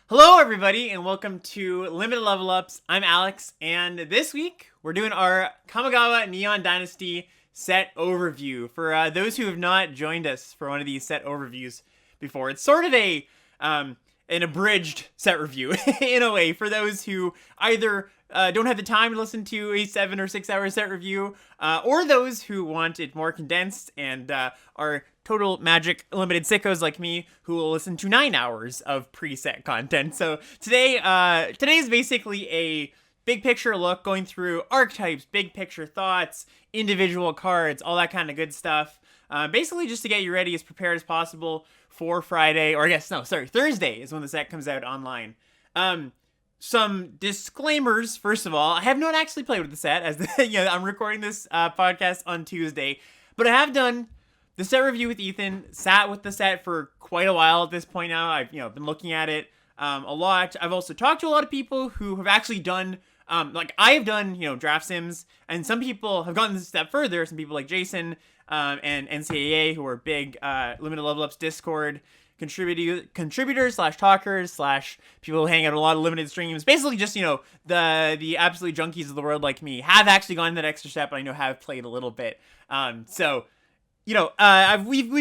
Hello everybody and welcome to Limited Level Ups. I'm Alex and this week we're doing our Kamigawa Neon Dynasty set overview. For those who have not joined us for one of these set overviews before, it's sort of an abridged set review in a way for those who either don't have the time to listen to a 7 or 6 hour set review, or those who want it more condensed and are total magic limited sickos like me who will listen to 9 hours of preset content. So today is basically a big picture look, going through archetypes, big picture thoughts, individual cards, all that kind of good stuff. Basically just to get you ready as prepared as possible for Friday, or I guess, no, sorry, Thursday is when the set comes out online. Some disclaimers, first of all. I have not actually played with the set, as I'm recording this podcast on Tuesday, but I have done the set review with Ethan, sat with the set for quite a while at this point now. I've been looking at it a lot. I've also talked to a lot of people who have actually done, I've done, draft sims, and some people have gone a step further. Some people like Jason and NCAA, who are big Limited Level Ups Discord contributors slash talkers slash people who hang out a lot of limited streams. Basically just, the absolute junkies of the world like me have actually gone that extra step, and I know have played a little bit. We've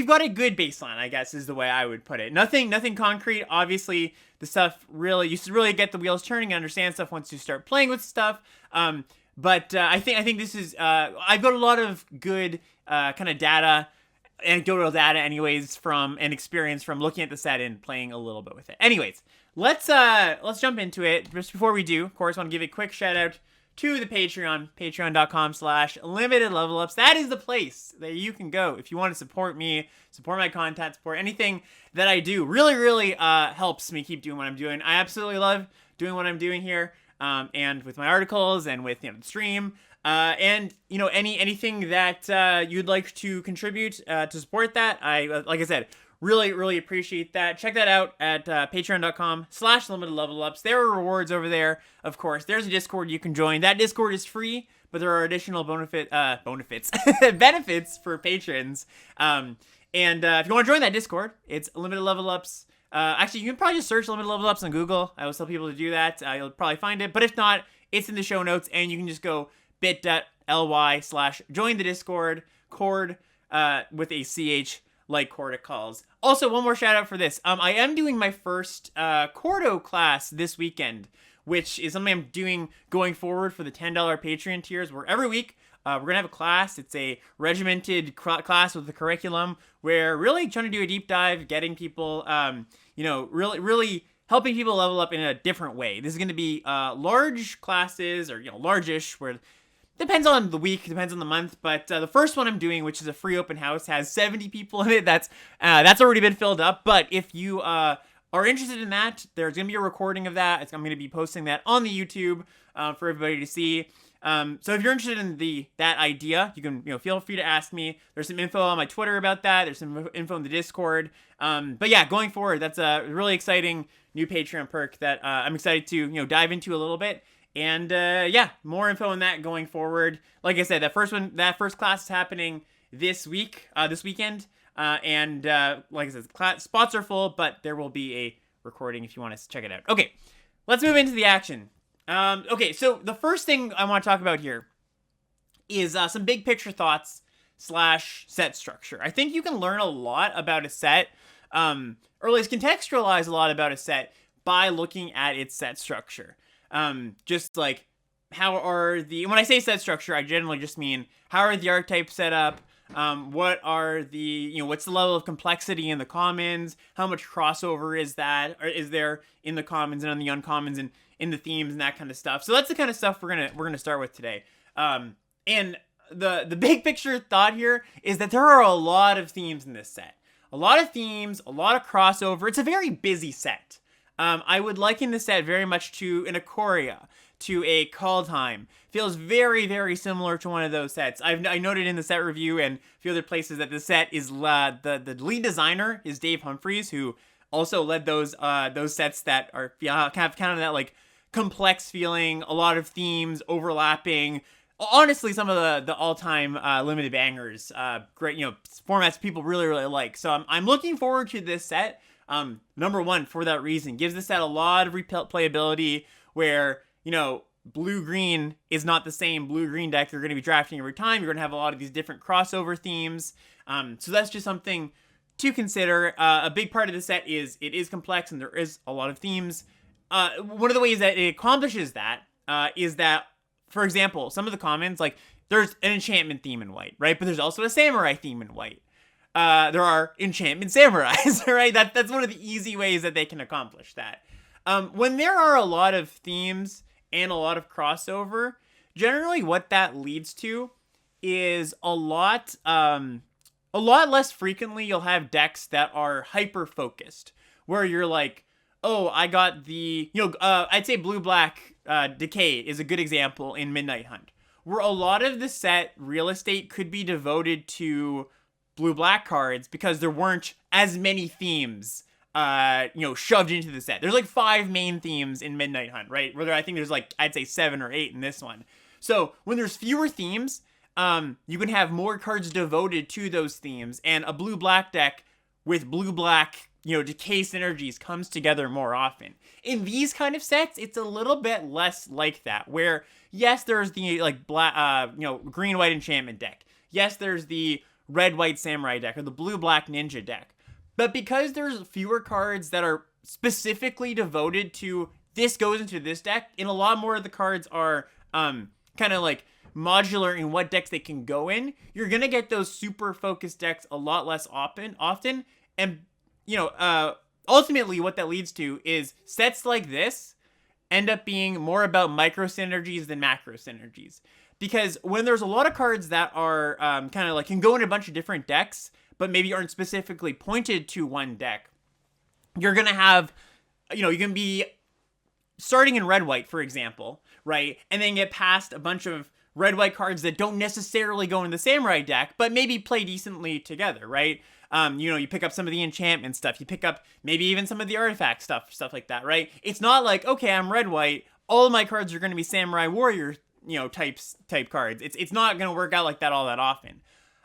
got a good baseline, I guess, is the way I would put it. Nothing concrete. Obviously, the stuff you should really get the wheels turning and understand stuff once you start playing with stuff. But I think this is I've got a lot of good kind of data, anecdotal data, anyways, from and experience from looking at the set and playing a little bit with it. Anyways, let's jump into it. Just before we do, of course, I want to give a quick shout out to the Patreon, patreon.com/limitedlevelups. That is the place that you can go if you want to support me, support my content, support anything that I do. Really helps me keep doing what I'm doing. I absolutely love doing what I'm doing here, and with my articles and with the stream, and anything that you'd like to contribute to support that. Like I said, really appreciate that. Check that out at patreon.com/limitedlevelups. There are rewards over there, of course. There's a Discord you can join. That Discord is free, but there are additional benefits for patrons. And if you want to join that Discord, it's Limited Level Ups. Actually, you can probably just search Limited Level Ups on Google. I always tell people to do that. You'll probably find it. But if not, it's in the show notes, and you can just go bit.ly/join the Discord, cord with a CH, like Corda calls. Also, one more shout out for this. I am doing my first Cordo class this weekend, which is something I'm doing going forward for the $10 Patreon tiers, where every week we're going to have a class. It's a regimented class with a curriculum where really trying to do a deep dive, getting people, really helping people level up in a different way. This is going to be large classes, or, large-ish, where depends on the week, depends on the month, but the first one I'm doing, which is a free open house, has 70 people in it. That's already been filled up, but if you are interested in that, there's going to be a recording of that. I'm going to be posting that on the YouTube for everybody to see. So if you're interested in that idea, you can feel free to ask me. There's some info on my Twitter about that. There's some info in the Discord. But yeah, going forward, that's a really exciting new Patreon perk that I'm excited to dive into a little bit. And more info on that going forward. Like I said, that first class is happening this weekend. And like I said, spots are full, but there will be a recording if you want to check it out. Okay, let's move into the action. Okay, so the first thing I want to talk about here is some big picture thoughts / set structure. I think you can learn a lot about a set, or at least contextualize a lot about a set by looking at its set structure. Just like when I say set structure, I generally just mean how are the archetypes set up? What are what's the level of complexity in the commons? How much crossover is there in the commons and on the uncommons and in the themes and that kind of stuff? So that's the kind of stuff we're gonna start with today. And the big picture thought here is that there are a lot of themes in this set. A lot of themes, a lot of crossover. It's a very busy set. I would liken this set very much to an Ikoria, to a Kaldheim. Feels very, very similar to one of those sets. I noted in the set review and a few other places that the set is the lead designer is Dave Humphreys, who also led those sets that are kind of that like complex feeling, a lot of themes overlapping. Honestly, some of the all-time limited bangers, great formats people really like. So I'm looking forward to this set. Number one, for that reason, gives the set a lot of replayability where, blue-green is not the same blue-green deck you're going to be drafting every time. You're going to have a lot of these different crossover themes. So that's just something to consider. A big part of the set is it is complex and there is a lot of themes. One of the ways that it accomplishes that is that, for example, some of the commons, like there's an enchantment theme in white, right? But there's also a samurai theme in white. There are enchantment samurais, right? That's one of the easy ways that they can accomplish that. When there are a lot of themes and a lot of crossover, generally what that leads to is a lot less frequently you'll have decks that are hyper focused, where you're like, oh, I got the, I'd say blue-black Decay is a good example in Midnight Hunt, where a lot of the set real estate could be devoted to blue-black cards because there weren't as many themes, shoved into the set. There's like 5 main themes in Midnight Hunt, right? Where I think there's like, I'd say 7 or 8 in this one. So when there's fewer themes, you can have more cards devoted to those themes, and a blue-black deck with blue-black, decay synergies comes together more often. In these kind of sets, it's a little bit less like that, where, yes, there's the, green-white enchantment deck. Yes, there's the red-white samurai deck, or the blue-black ninja deck. But because there's fewer cards that are specifically devoted to this goes into this deck, and a lot more of the cards are, kind of like modular in what decks they can go in, you're gonna get those super focused decks a lot less often, and ultimately what that leads to is sets like this end up being more about micro synergies than macro synergies, because when there's a lot of cards that are kind of like can go in a bunch of different decks but maybe aren't specifically pointed to one deck, you're gonna have, you can be starting in red-white, for example, right, and then get past a bunch of red-white cards that don't necessarily go in the samurai deck, but maybe play decently together, right? You pick up some of the enchantment stuff, you pick up maybe even some of the artifact stuff like that, right? It's not like, okay, I'm red-white, all of my cards are going to be samurai warrior, type cards. It's not going to work out like that all that often.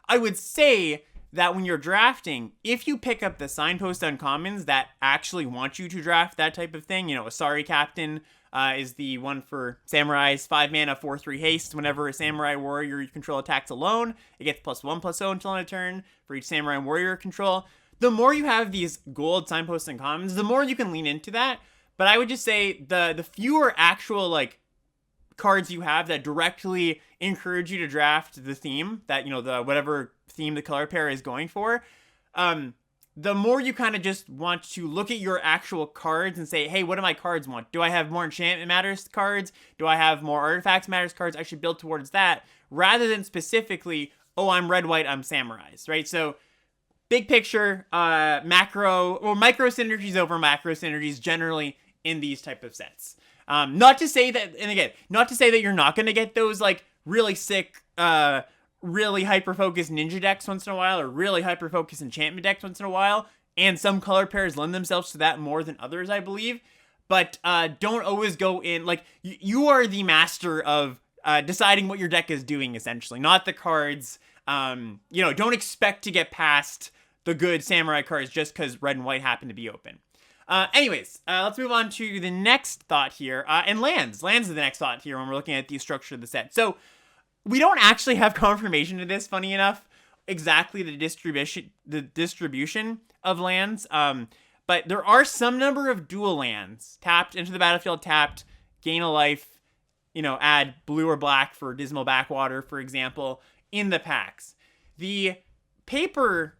I would say that when you're drafting, if you pick up the signpost uncommons that actually want you to draft that type of thing, Asari Captain is the one for samurais, 5 mana, 4/3 haste. Whenever a samurai warrior you control attacks alone, it gets +1/+0 until end of turn for each samurai warrior control. The more you have these gold signposts and commons, the more you can lean into that. But I would just say the fewer actual cards you have that directly encourage you to draft the theme that the whatever theme the color pair is going for, the more you kind of just want to look at your actual cards and say, hey, what do my cards want? Do I have more Enchantment Matters cards? Do I have more Artifacts Matters cards? I should build towards that, rather than specifically, oh, I'm red-white, I'm samurais, right? So, big picture, micro synergies over macro synergies generally in these type of sets. Not to say that you're not going to get those, really sick, really hyper-focused ninja decks once in a while, or really hyper-focused enchantment decks once in a while, and some color pairs lend themselves to that more than others, I believe. But don't always go in, you are the master of deciding what your deck is doing, essentially, not the cards. Don't expect to get past the good samurai cards just because red and white happen to be open. Anyways, let's move on to the next thought here, and lands. Lands is the next thought here when we're looking at the structure of the set. So, we don't actually have confirmation of this, funny enough, exactly the distribution of lands, but there are some number of dual lands tapped into the battlefield, tapped, gain a life, add blue or black for Dismal Backwater, for example, in the packs. The paper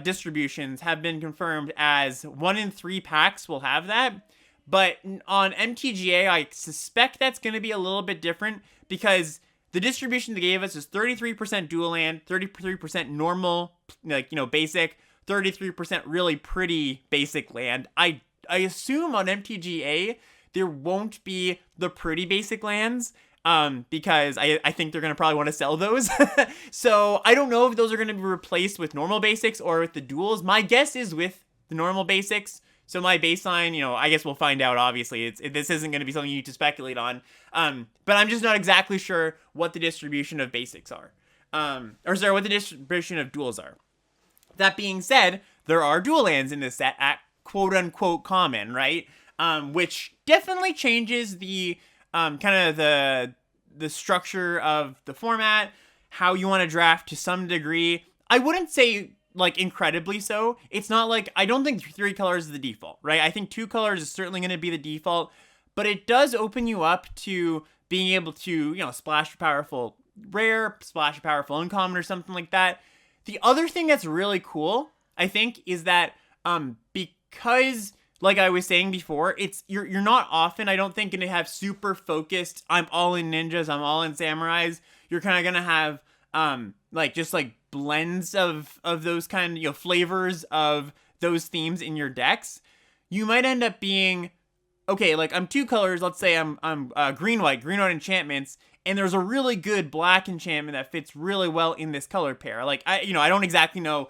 distributions have been confirmed as 1 in 3 packs will have that, but on MTGA, I suspect that's going to be a little bit different, because the distribution they gave us is 33% dual land, 33% normal, basic, 33% really pretty basic land. I assume on MTGA there won't be the pretty basic lands, because I think they're going to probably want to sell those. So I don't know if those are going to be replaced with normal basics or with the duals. My guess is with the normal basics. So my baseline, I guess we'll find out, obviously. This isn't going to be something you need to speculate on. But I'm just not exactly sure what the distribution of basics are. What the distribution of duals are. That being said, there are dual lands in this set at quote unquote common, right? Which definitely changes the kind of the structure of the format, how you want to draft to some degree. I wouldn't say like incredibly so. It's not like, I don't think 3 colors is the default, right? I think 2 colors is certainly going to be the default, but it does open you up to being able to, you know, splash a powerful rare, splash a powerful uncommon or something like that. The other thing that's really cool, I think, is that because, like I was saying before, it's you're not often, I don't think, going to have super focused, I'm all in ninjas, I'm all in samurais. You're kind of going to have like just like blends of those kind of, you know, flavors of those themes in your decks. You might end up being, okay, like I'm 2 colors, let's say I'm green white enchantments, and there's a really good black enchantment that fits really well in this color pair. Like I don't exactly know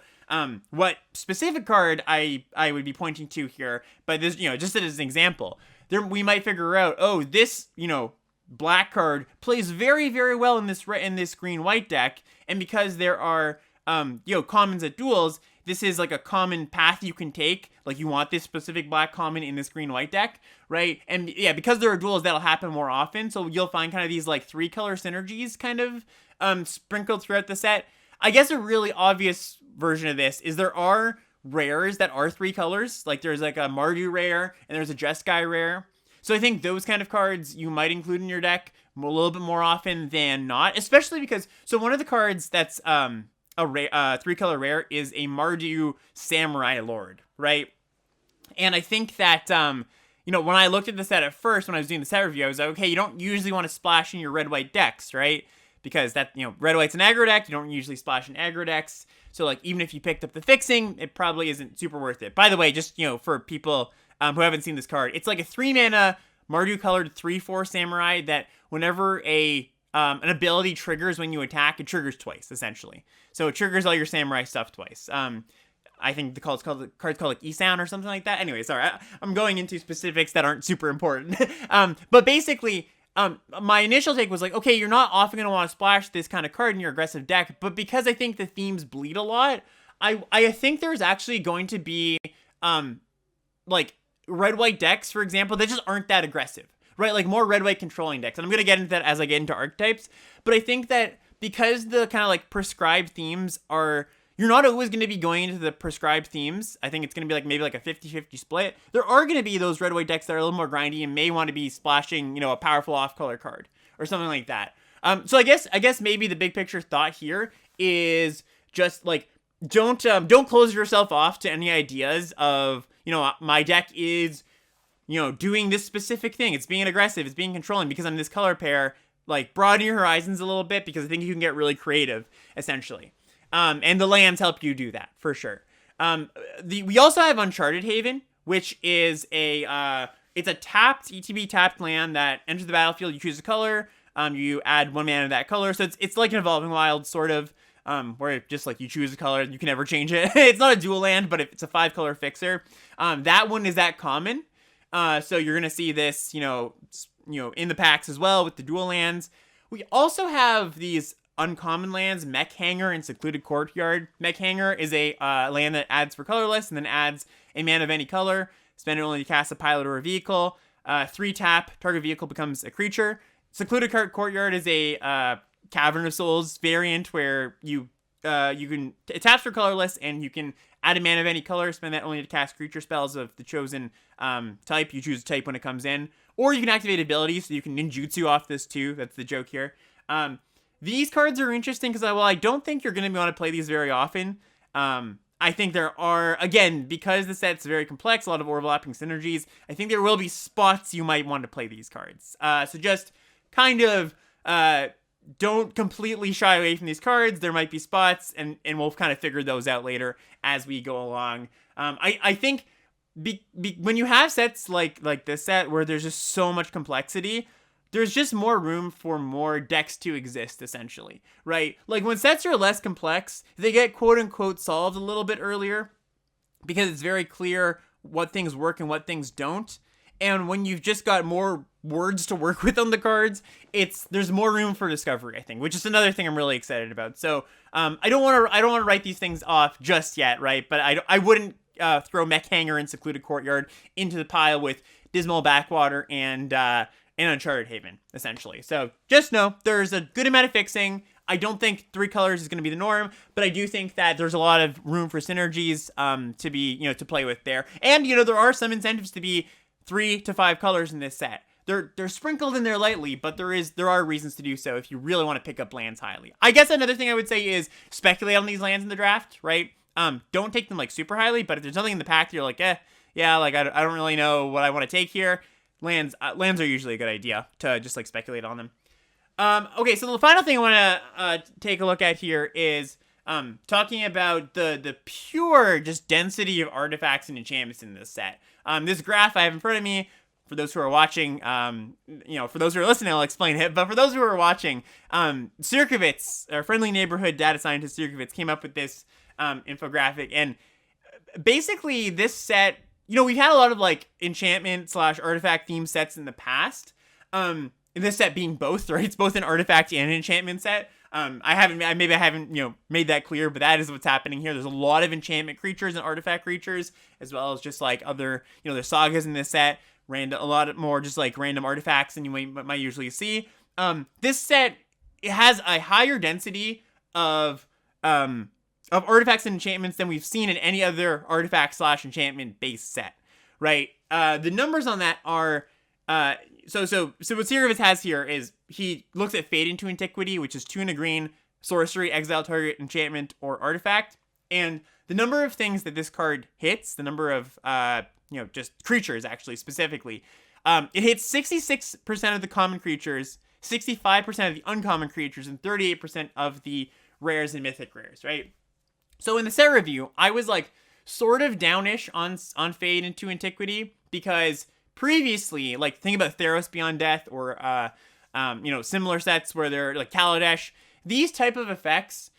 what specific card I would be pointing to here, but this, you know, just as an example, there we might figure out, oh, this, you know, black card plays very, very well in this green white deck, and because there are you know, commons at duels, this is like a common path you can take. Like you want this specific black common in this green white deck, right? And yeah, because there are duels, that'll happen more often. So you'll find kind of these like 3 color synergies kind of sprinkled throughout the set. I guess a really obvious version of this is there are rares that are 3 colors. Like there's like a Mardu rare and there's a Jeskai rare. So I think those kind of cards you might include in your deck a little bit more often than not, especially because, so one of the cards that's a 3 color rare is a Mardu Samurai Lord, right? And I think that, you know, when I looked at the set at first, when I was doing the set review, I was like, okay, you don't usually want to splash in your red-white decks, right? Because that, you know, red-white's an aggro deck, you don't usually splash in aggro decks. So, like, even if you picked up the fixing, it probably isn't super worth it. By the way, just, you know, for people who haven't seen this card, it's like a 3-mana Mardu-colored 3/4 Samurai that whenever an ability triggers when you attack, it triggers twice, essentially. So it triggers all your samurai stuff twice. I think the card's called like E-Sound or something like that. Anyway, sorry, I'm going into specifics that aren't super important. But basically, my initial take was like, okay, you're not often going to want to splash this kind of card in your aggressive deck, but because I think the themes bleed a lot, I think there's actually going to be, like, red-white decks, for example, that just aren't that aggressive, right? Like, more red-white controlling decks. And I'm going to get into that as I get into archetypes, but I think that because the kind of, like, prescribed themes are, you're not always going to be going into the prescribed themes. I think it's going to be like maybe like a 50-50 split. There are going to be those red-white decks that are a little more grindy and may want to be splashing, you know, a powerful off-color card or something like that. So I guess maybe the big picture thought here is just like, don't close yourself off to any ideas of, you know, my deck is, you know, doing this specific thing. It's being aggressive. It's being controlling because I'm this color pair. Like, broaden your horizons a little bit because I think you can get really creative, essentially. And the lands help you do that, for sure. We also have Uncharted Haven, which is it's a tapped, ETB tapped land that enters the battlefield. You choose a color. You add 1 mana to that color. So it's like an Evolving Wild, sort of, where it just like you choose a color and you can never change it. It's not a dual land, but it's a 5-color fixer. That one is that common. So you're going to see this, you know, in the packs as well with the dual lands. We also have these uncommon lands, Mech Hangar and Secluded Courtyard. Mech Hangar is a land that adds for colorless and then adds a mana of any color. Spend it only to cast a pilot or a vehicle. 3 tap, target vehicle becomes a creature. Secluded Courtyard is a Cavern of Souls variant where you can, it taps for colorless and you can add a mana of any color, spend that only to cast creature spells of the chosen type. You choose a type when it comes in. Or you can activate abilities, so you can ninjutsu off this too. That's the joke here. These cards are interesting because I don't think you're going to want to play these very often. I think there are, again, because the set's very complex, a lot of overlapping synergies, I think there will be spots you might want to play these cards. So just kind of don't completely shy away from these cards. There might be spots, and we'll kind of figure those out later as we go along. I think when you have sets like this set where there's just so much complexity, there's just more room for more decks to exist, essentially, right? Like, when sets are less complex, they get quote-unquote solved a little bit earlier because it's very clear what things work and what things don't. And when you've just got more words to work with on the cards, there's more room for discovery, I think, which is another thing I'm really excited about. So I don't want to write these things off just yet, right? But I wouldn't throw Mech Hangar and Secluded Courtyard into the pile with Dismal Backwater and Uncharted Haven, essentially. So just know there's a good amount of fixing. I don't think 3 colors is going to be the norm, but I do think that there's a lot of room for synergies to be, to play with there. And, there are some incentives to be 3 to 5 colors in this set. They're sprinkled in there lightly, but there are reasons to do so if you really want to pick up lands highly. I guess another thing I would say is speculate on these lands in the draft, right? Don't take them like super highly, but if there's something in the pack that you're like, yeah, like I don't really know what I want to take here, lands are usually a good idea to just like speculate on them. Okay, so the final thing I want to take a look at here is talking about the pure just density of artifacts and enchantments in this set. This graph I have in front of me, for those who are watching, for those who are listening, I'll explain it. But for those who are watching, Sirkovitz, our friendly neighborhood data scientist Sirkovitz, came up with this infographic. And basically, this set, we've had a lot of like enchantment / artifact themed sets in the past. In this set being both, right? It's both an artifact and an enchantment set. I haven't made that clear, but that is what's happening here. There's a lot of enchantment creatures and artifact creatures, as well as just like other, there's sagas in this set. A lot more just like random artifacts than you might usually see. This set, it has a higher density of artifacts and enchantments than we've seen in any other artifact / enchantment based set, right? The numbers on that are so what Sirkovitz has here is he looks at Fade into Antiquity, which is 2 and a green, sorcery, exile target enchantment or artifact, and the number of things that this card hits, the number of just creatures actually specifically, it hits 66% of the common creatures, 65% of the uncommon creatures, and 38% of the rares and mythic rares, right? So in the set review, I was like sort of downish on Fade into Antiquity because previously, like think about Theros Beyond Death or similar sets where they're like Kaladesh, these type of effects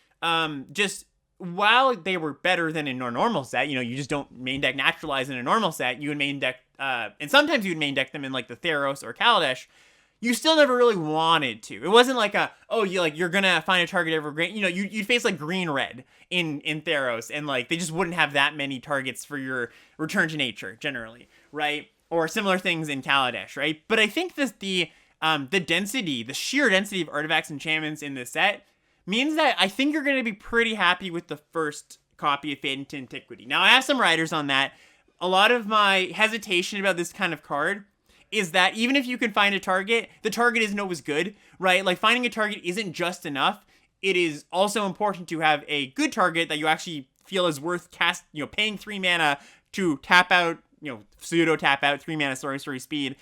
just while they were better than in a normal set, you just don't main deck Naturalize in a normal set, you would main deck, and sometimes you would main deck them in like the Theros or Kaladesh, you still never really wanted to. It wasn't like you're gonna find a target every green, you'd face like green-red in Theros, and like they just wouldn't have that many targets for your Return to Nature, generally, right? Or similar things in Kaladesh, right? But I think the density, the sheer density of artifacts and enchantments in this set means that I think you're going to be pretty happy with the first copy of Fade into Antiquity. Now, I have some riders on that. A lot of my hesitation about this kind of card is that even if you can find a target, the target isn't always good, right? Like, finding a target isn't just enough. It is also important to have a good target that you actually feel is worth paying 3 mana to tap out, pseudo tap out, 3 mana sorcery speed,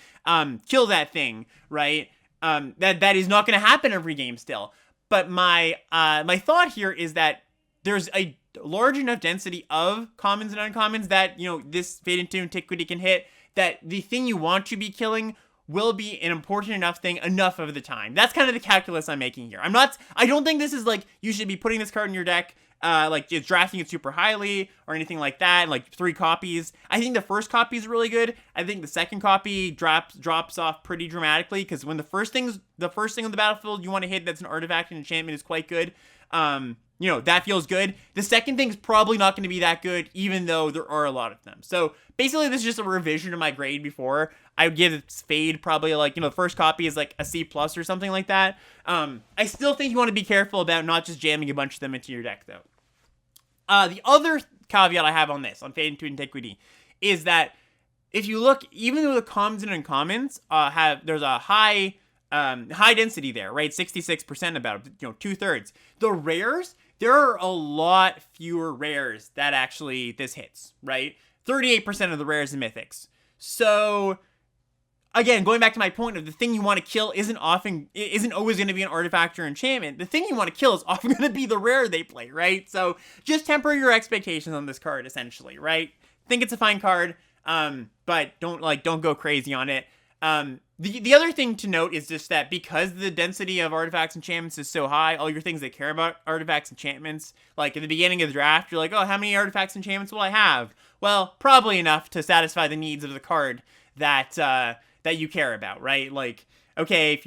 kill that thing, right? That is not going to happen every game still. But my thought here is that there's a large enough density of commons and uncommons that, this Fade into Antiquity can hit, that the thing you want to be killing will be an important enough thing enough of the time. That's kind of the calculus I'm making here. I don't think this is like, you should be putting this card in your deck, like just drafting it super highly or anything like that, like 3 copies. I think the first copy is really good. I think the second copy drops off pretty dramatically, because when the first thing on the battlefield you want to hit that's an artifact and enchantment is quite good, that feels good. The second thing's probably not going to be that good, even though there are a lot of them. So basically, this is just a revision of my grade before. I would give Fade probably like, the first copy is like a C+ or something like that. I still think you want to be careful about not just jamming a bunch of them into your deck, though. The other caveat I have on this, on Fade into Antiquity, is that if you look, even though the commons and uncommons there's a high density there, right? 66% about, 2/3. The rares, there are a lot fewer rares that actually this hits, right? 38% of the rares and mythics. So again, going back to my point of the thing you want to kill isn't always going to be an artifact or enchantment. The thing you want to kill is often going to be the rare they play, right? So just temper your expectations on this card, essentially, right? Think it's a fine card, but don't go crazy on it. The other thing to note is just that because the density of artifacts and enchantments is so high, all your things that care about artifacts and enchantments, like at the beginning of the draft, you're like, oh, how many artifacts and enchantments will I have? Well, probably enough to satisfy the needs of the card that you care about, right? Like, okay, if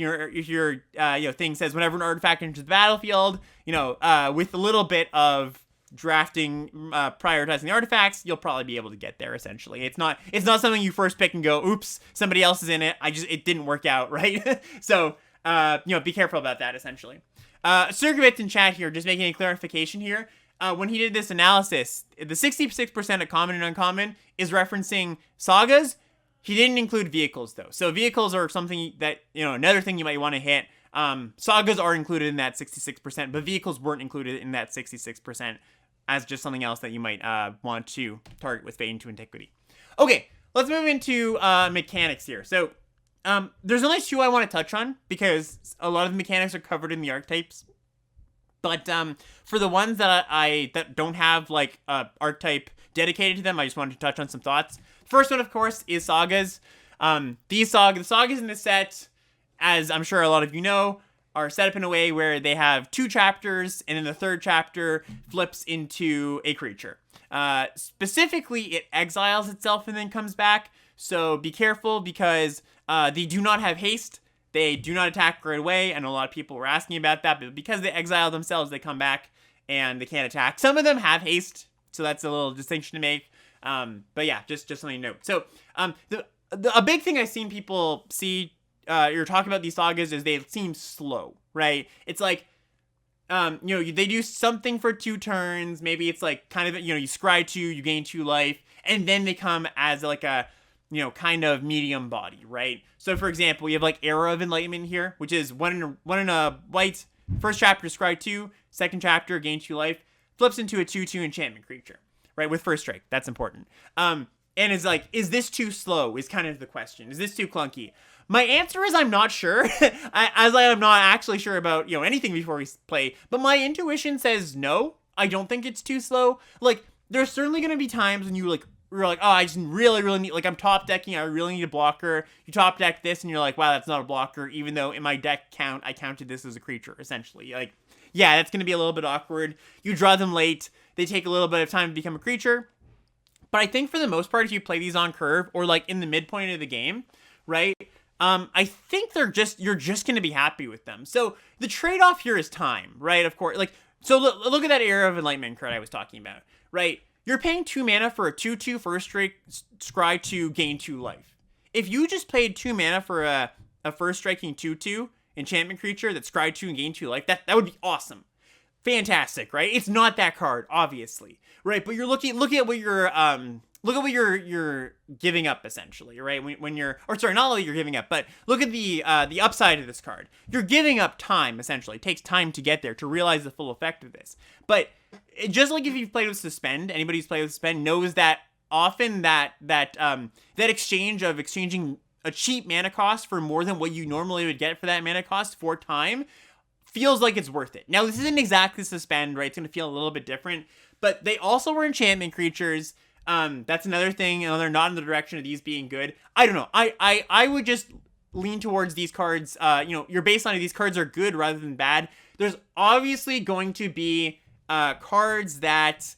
your thing says whenever an artifact enters the battlefield, with a little bit of drafting, prioritizing the artifacts, you'll probably be able to get there. Essentially, it's not something you first pick and go, oops, somebody else is in it. It didn't work out, right? So be careful about that. Essentially, Circuit in chat here, just making a clarification here. When he did this analysis, the 66% of common and uncommon is referencing sagas. He didn't include vehicles though. So vehicles are something that, another thing you might want to hit. Sagas are included in that 66%, but vehicles weren't included in that 66% as just something else that you might want to target with Fade into Antiquity. Okay, let's move into mechanics here. So there's only two I want to touch on because a lot of the mechanics are covered in the archetypes. But for the ones that that don't have like archetype dedicated to them, I just wanted to touch on some thoughts. First one, of course, is sagas. The sagas in this set, as I'm sure a lot of you know, are set up in a way where they have 2 chapters, and then the 3rd chapter flips into a creature. Specifically, it exiles itself and then comes back. So be careful because they do not have haste. They do not attack right away. I know a lot of people were asking about that, but because they exile themselves, they come back and they can't attack. Some of them have haste, so that's a little distinction to make. But yeah, just something to note. So a big thing I've seen people see you're talking about these sagas is they seem slow, right? It's like they do something for 2 turns. Maybe it's like kind of you scry 2, you gain 2 life, and then they come as like a kind of medium body, right? So for example, we have like Era of Enlightenment here, which is one in a white. First chapter, scry 2. Second chapter, gain 2 life. Flips into a 2/2 enchantment creature, right? With first strike. That's important. And it's like, is this too slow? Is kind of the question. Is this too clunky? My answer is I'm not sure. I'm not actually sure about anything before we play. But my intuition says no. I don't think it's too slow. Like there's certainly gonna be times when you're like, oh, I just really need, like I'm top decking, I really need a blocker. You top deck this and you're like, wow, that's not a blocker, even though in my deck count, I counted this as a creature, essentially. Like, yeah, that's going to be a little bit awkward. You draw them late, they take a little bit of time to become a creature. But I think for the most part, if you play these on curve or like in the midpoint of the game, right, I think you're just going to be happy with them. So the trade-off here is time, right? Of course, like, so look at that Era of Enlightenment card I was talking about, right? You're paying 2 mana for a 2/2 first strike, scry 2, gain 2 life. If you just played 2 mana for a first striking 2/2 enchantment creature that scry 2 and gain 2 life, that would be awesome. Fantastic, right? It's not that card, obviously, right? But you're look at what you're giving up, essentially, right? When you're, or sorry, not what you're giving up, but look at the upside of this card. You're giving up time, essentially. It takes time to get there, to realize the full effect of this. But just like if you've played with Suspend, anybody who's played with Suspend knows that often that exchange of exchanging a cheap mana cost for more than what you normally would get for that mana cost for time feels like it's worth it. Now, this isn't exactly Suspend, right? It's going to feel a little bit different, but they also were enchantment creatures. That's another thing. They're not in the direction of these being good. I don't know. I would just lean towards these cards. Your baseline of these cards are good rather than bad. There's obviously going to be cards that,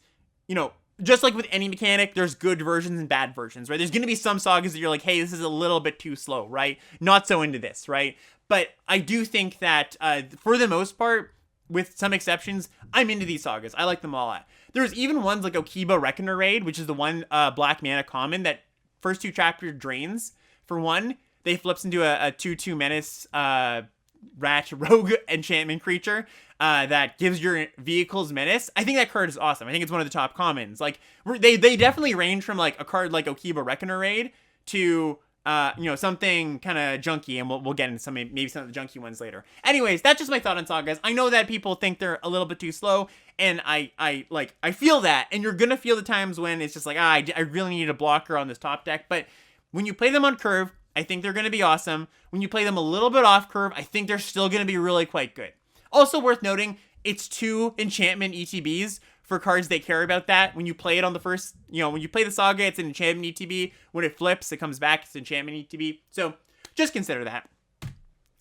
just like with any mechanic, there's good versions and bad versions, right? There's going to be some sagas that you're like, hey, this is a little bit too slow, right? Not so into this, right? But I do think that for the most part, with some exceptions, I'm into these sagas. I like them all. There's even ones like Okiba Reckoner Raid, which is the one black mana common that first 2 chapters drains. For 1, they flips into a 2/2 menace rat rogue enchantment creature that gives your vehicles menace. I think that card is awesome. I think it's one of the top commons. Like they definitely range from like a card like Okiba Reckoner Raid to something kind of junky, and we'll get into maybe some of the junky ones later. Anyways, that's just my thought on sagas. I know that people think they're a little bit too slow, and I feel that, and you're gonna feel the times when it's just like, I really need a blocker on this top deck. But when you play them on curve, I think they're gonna be awesome. When you play them a little bit off curve, I think they're still gonna be really quite good. Also worth noting, it's 2 enchantment ETBs for cards that care about that. When you play it on the first, when you play the saga, it's an enchantment ETB. When it flips, it comes back, it's enchantment ETB. So just consider that.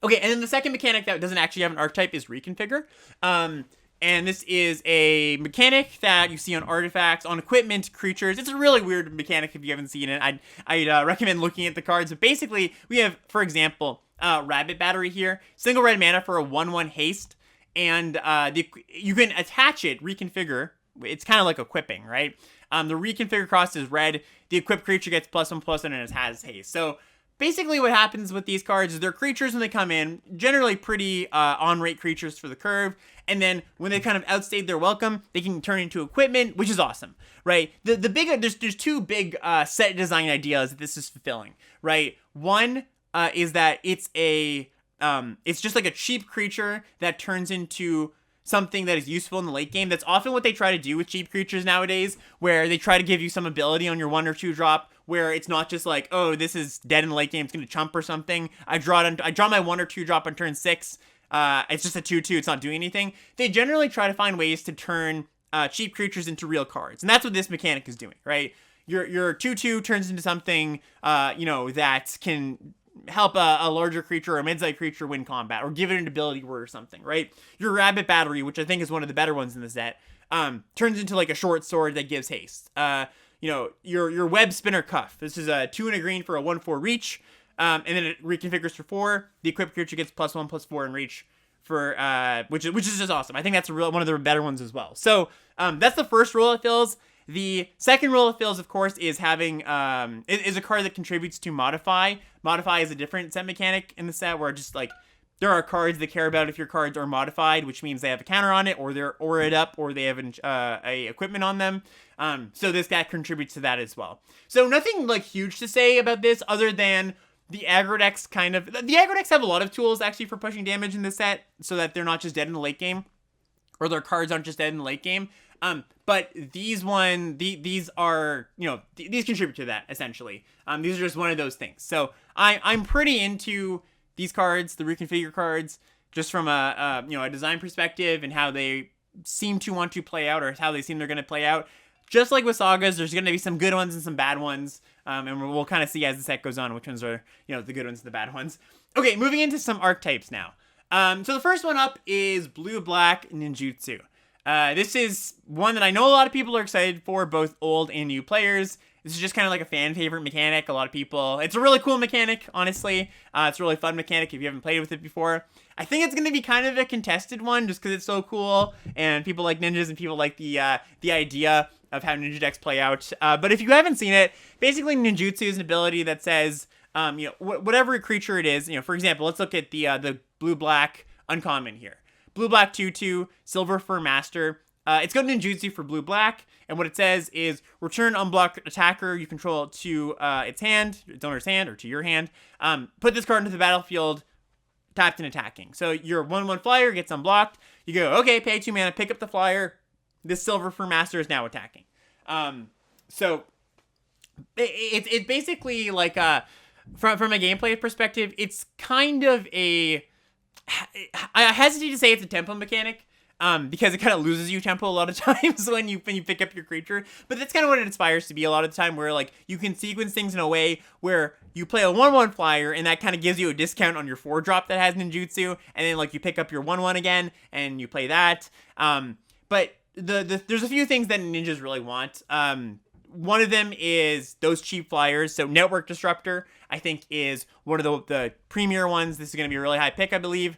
Okay, and then the second mechanic that doesn't actually have an archetype is Reconfigure. And this is a mechanic that you see on artifacts, on equipment, creatures. It's a really weird mechanic if you haven't seen it. I'd recommend looking at the cards. But basically, we have, for example, Rabbit Battery here. Single red mana for a 1/1 haste. And you can attach it, Reconfigure, it's kind of like equipping, right? The reconfigure cost is red. The equipped creature gets +1/+1 and it has haste. So basically what happens with these cards is they're creatures when they come in, generally pretty on-rate creatures for the curve, and then when they kind of outstayed their welcome, they can turn into equipment, which is awesome, right? There's two big set design ideas that this is fulfilling, right? One is that it's just like a cheap creature that turns into something that is useful in the late game. That's often what they try to do with cheap creatures nowadays, where they try to give you some ability on your 1 or 2 drop, where it's not just like, oh, this is dead in the late game, it's gonna chump or something. I draw my 1 or 2 drop on turn 6. It's just a 2/2, it's not doing anything. They generally try to find ways to turn cheap creatures into real cards, and that's what this mechanic is doing, right? Your 2/2 turns into something, that can help a larger creature or a mid-sized creature win combat, or give it an ability word or something, right? Your Rabbit Battery, which I think is one of the better ones in the set, turns into like a short sword that gives haste. Your Web Spinner Cuff. This is a 2 and a green for a 1/4 reach, and then it reconfigures for 4. The equipped creature gets +1/+4 in reach for which is just awesome. I think that's one of the better ones as well. So that's the first role it fills. The second role it fills, of course, is having is a card that contributes to Modify. Modify is a different set mechanic in the set where just like there are cards that care about if your cards are modified, which means they have a counter on it, or they're ORA'd up, or they have a equipment on them. So this guy contributes to that as well. So nothing like huge to say about this other than the aggro decks the aggro decks have a lot of tools actually for pushing damage in this set, so that they're not just dead in the late game, or their cards aren't just dead in the late game. But these are, these contribute to that, essentially. These are just one of those things. So I'm pretty into these cards, the reconfigure cards, just from a design perspective and how they seem to want to play out, or how they seem they're going to play out. Just like with Sagas, there's going to be some good ones and some bad ones. And we'll kind of see as the set goes on which ones are, the good ones and the bad ones. Okay, moving into some archetypes now. So the first one up is Blue-Black Ninjutsu. This is one that I know a lot of people are excited for, both old and new players. This is just kind of like a fan favorite mechanic. A lot of people, it's a really cool mechanic, honestly. It's a really fun mechanic if you haven't played with it before. I think it's going to be kind of a contested one just because it's so cool, and people like ninjas and people like the idea of how ninja decks play out. But if you haven't seen it, basically Ninjutsu is an ability that says, whatever creature it is, for example, let's look at the blue-black uncommon here. Blue-black 2/2, Silver Fur Master. It's got Ninjutsu for blue-black, and what it says is return unblocked attacker you control to its owner's hand, or to your hand. Put this card into the battlefield, tapped and attacking. So your 1/1 flyer gets unblocked. You go, okay, pay 2 mana, pick up the flyer. This Silver Fur Master is now attacking. So it's basically like from a gameplay perspective, it's kind of I hesitate to say it's a tempo mechanic, because it kind of loses you tempo a lot of times when you pick up your creature. But that's kind of what it aspires to be a lot of the time, where like you can sequence things in a way where you play a 1/1 flyer, and that kind of gives you a discount on your 4 drop that has ninjutsu, and then like you pick up your 1/1 again and you play that. But there's a few things that ninjas really want. One of them is those cheap flyers. So Network Disruptor, I think, is one of the premier ones. This is going to be a really high pick, I believe.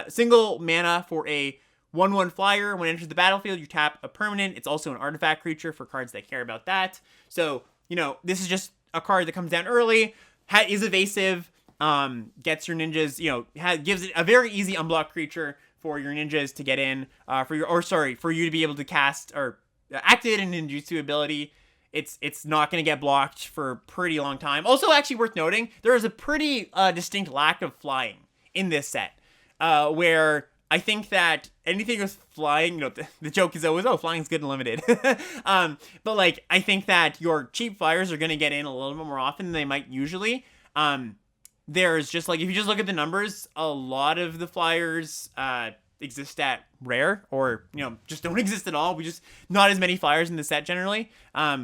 Single mana for a 1/1 flyer. When it enters the battlefield, you tap a permanent. It's also an artifact creature for cards that care about that. So, this is just a card that comes down early, is evasive, gets your ninjas, gives it a very easy unblocked creature for your ninjas to get in, for you to be able to cast or activate a ninjutsu ability. It's not going to get blocked for a pretty long time. Also, actually worth noting, there is a pretty distinct lack of flying in this set, where I think that anything with flying, the joke is always, oh, flying's good and limited. But like, I think that your cheap flyers are going to get in a little bit more often than they might usually. There's just like, if you just look at the numbers, a lot of the flyers exist at rare, or just don't exist at all. We just not as many flyers in the set generally.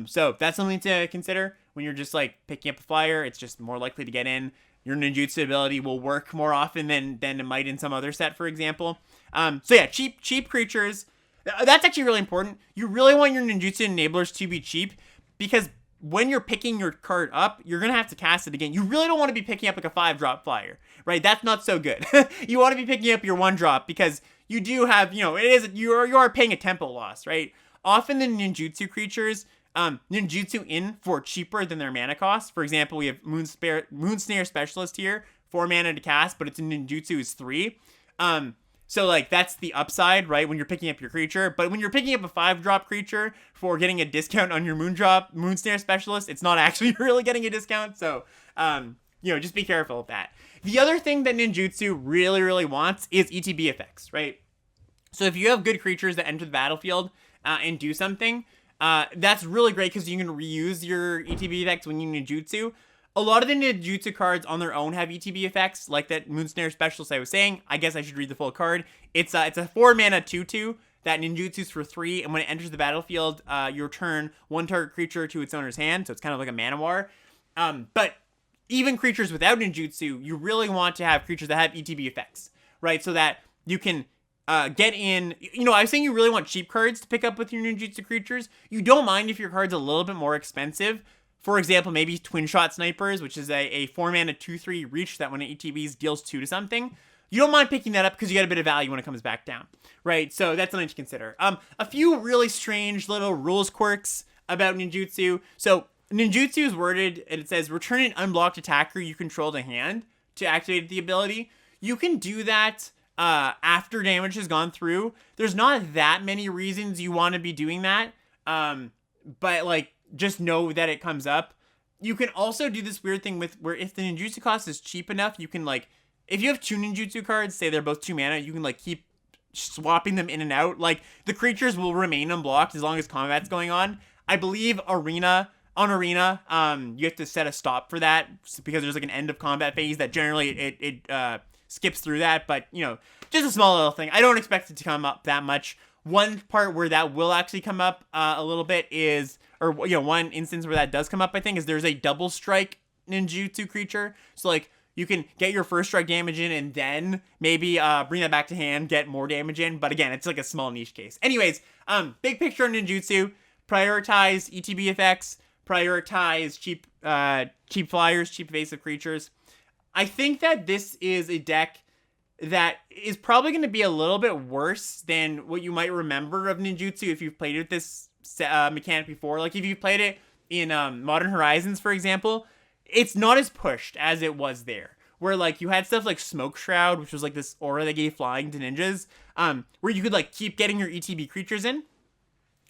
So that's something to consider when you're just like picking up a flyer. It's just more likely to get in. Your ninjutsu ability will work more often than it might in some other set, for example. So yeah, cheap creatures. That's actually really important. You really want your ninjutsu enablers to be cheap, because when you're picking your card up, you're going to have to cast it again. You really don't want to be picking up like a 5-drop flyer, right? That's not so good. You want to be picking up your 1-drop, because you do have, you are paying a tempo loss, right? often the ninjutsu creatures ninjutsu in for cheaper than their mana cost. For example, we have Moonsnare Specialist here, 4 mana to cast, but its ninjutsu is 3. So like that's the upside, right? When you're picking up your creature, but when you're picking up a 5-drop creature for getting a discount on your Moonsnare Specialist, it's not actually really getting a discount. So just be careful of that. The other thing that ninjutsu really wants is ETB effects, right? So if you have good creatures that enter the battlefield and do something, that's really great because you can reuse your ETB effects when you ninjutsu. A lot of the ninjutsu cards on their own have ETB effects, like that Moonsnare Specialist I was saying. I guess I should read the full card. It's a 4 mana 2/2 that ninjutsu's for 3, and when it enters the battlefield, you return 1 target creature to its owner's hand, so it's kind of like a mana war. But even creatures without ninjutsu, you really want to have creatures that have ETB effects, right? So that you can get in, I was saying you really want cheap cards to pick up with your ninjutsu creatures. You don't mind if your card's a little bit more expensive. For example, maybe Twin Shot Snipers, which is a 4 mana 2/3 reach that when it ETBs deals 2 to something. You don't mind picking that up because you get a bit of value when it comes back down, right? So that's something to consider. A few really strange little rules quirks about ninjutsu. So ninjutsu is worded, and it says, return an unblocked attacker you control to hand to activate the ability. You can do that after damage has gone through. There's not that many reasons you want to be doing that, but like, just know that it comes up. You can also do this weird thing with where if the ninjutsu cost is cheap enough, you can like, if you have 2 ninjutsu cards, say they're both 2 mana, you can like keep swapping them in and out. Like the creatures will remain unblocked as long as combat's going on. I believe Arena, you have to set a stop for that because there's like an end of combat phase that generally it skips through that. But just a small little thing. I don't expect it to come up that much. One part where that will actually come up a little bit is, or one instance where that does come up, I think, is there's a double strike ninjutsu creature. So like you can get your first strike damage in and then maybe bring that back to hand, get more damage in. But again, it's like a small niche case. Anyways, big picture on ninjutsu: prioritize ETB effects, prioritize cheap flyers, cheap evasive creatures. I think that this is a deck that is probably going to be a little bit worse than what you might remember of ninjutsu if you've played with this mechanic before. Like if you've played it in Modern Horizons, for example, it's not as pushed as it was there. Where like you had stuff like Smoke Shroud, which was like this aura that gave flying to ninjas, where you could like keep getting your ETB creatures in.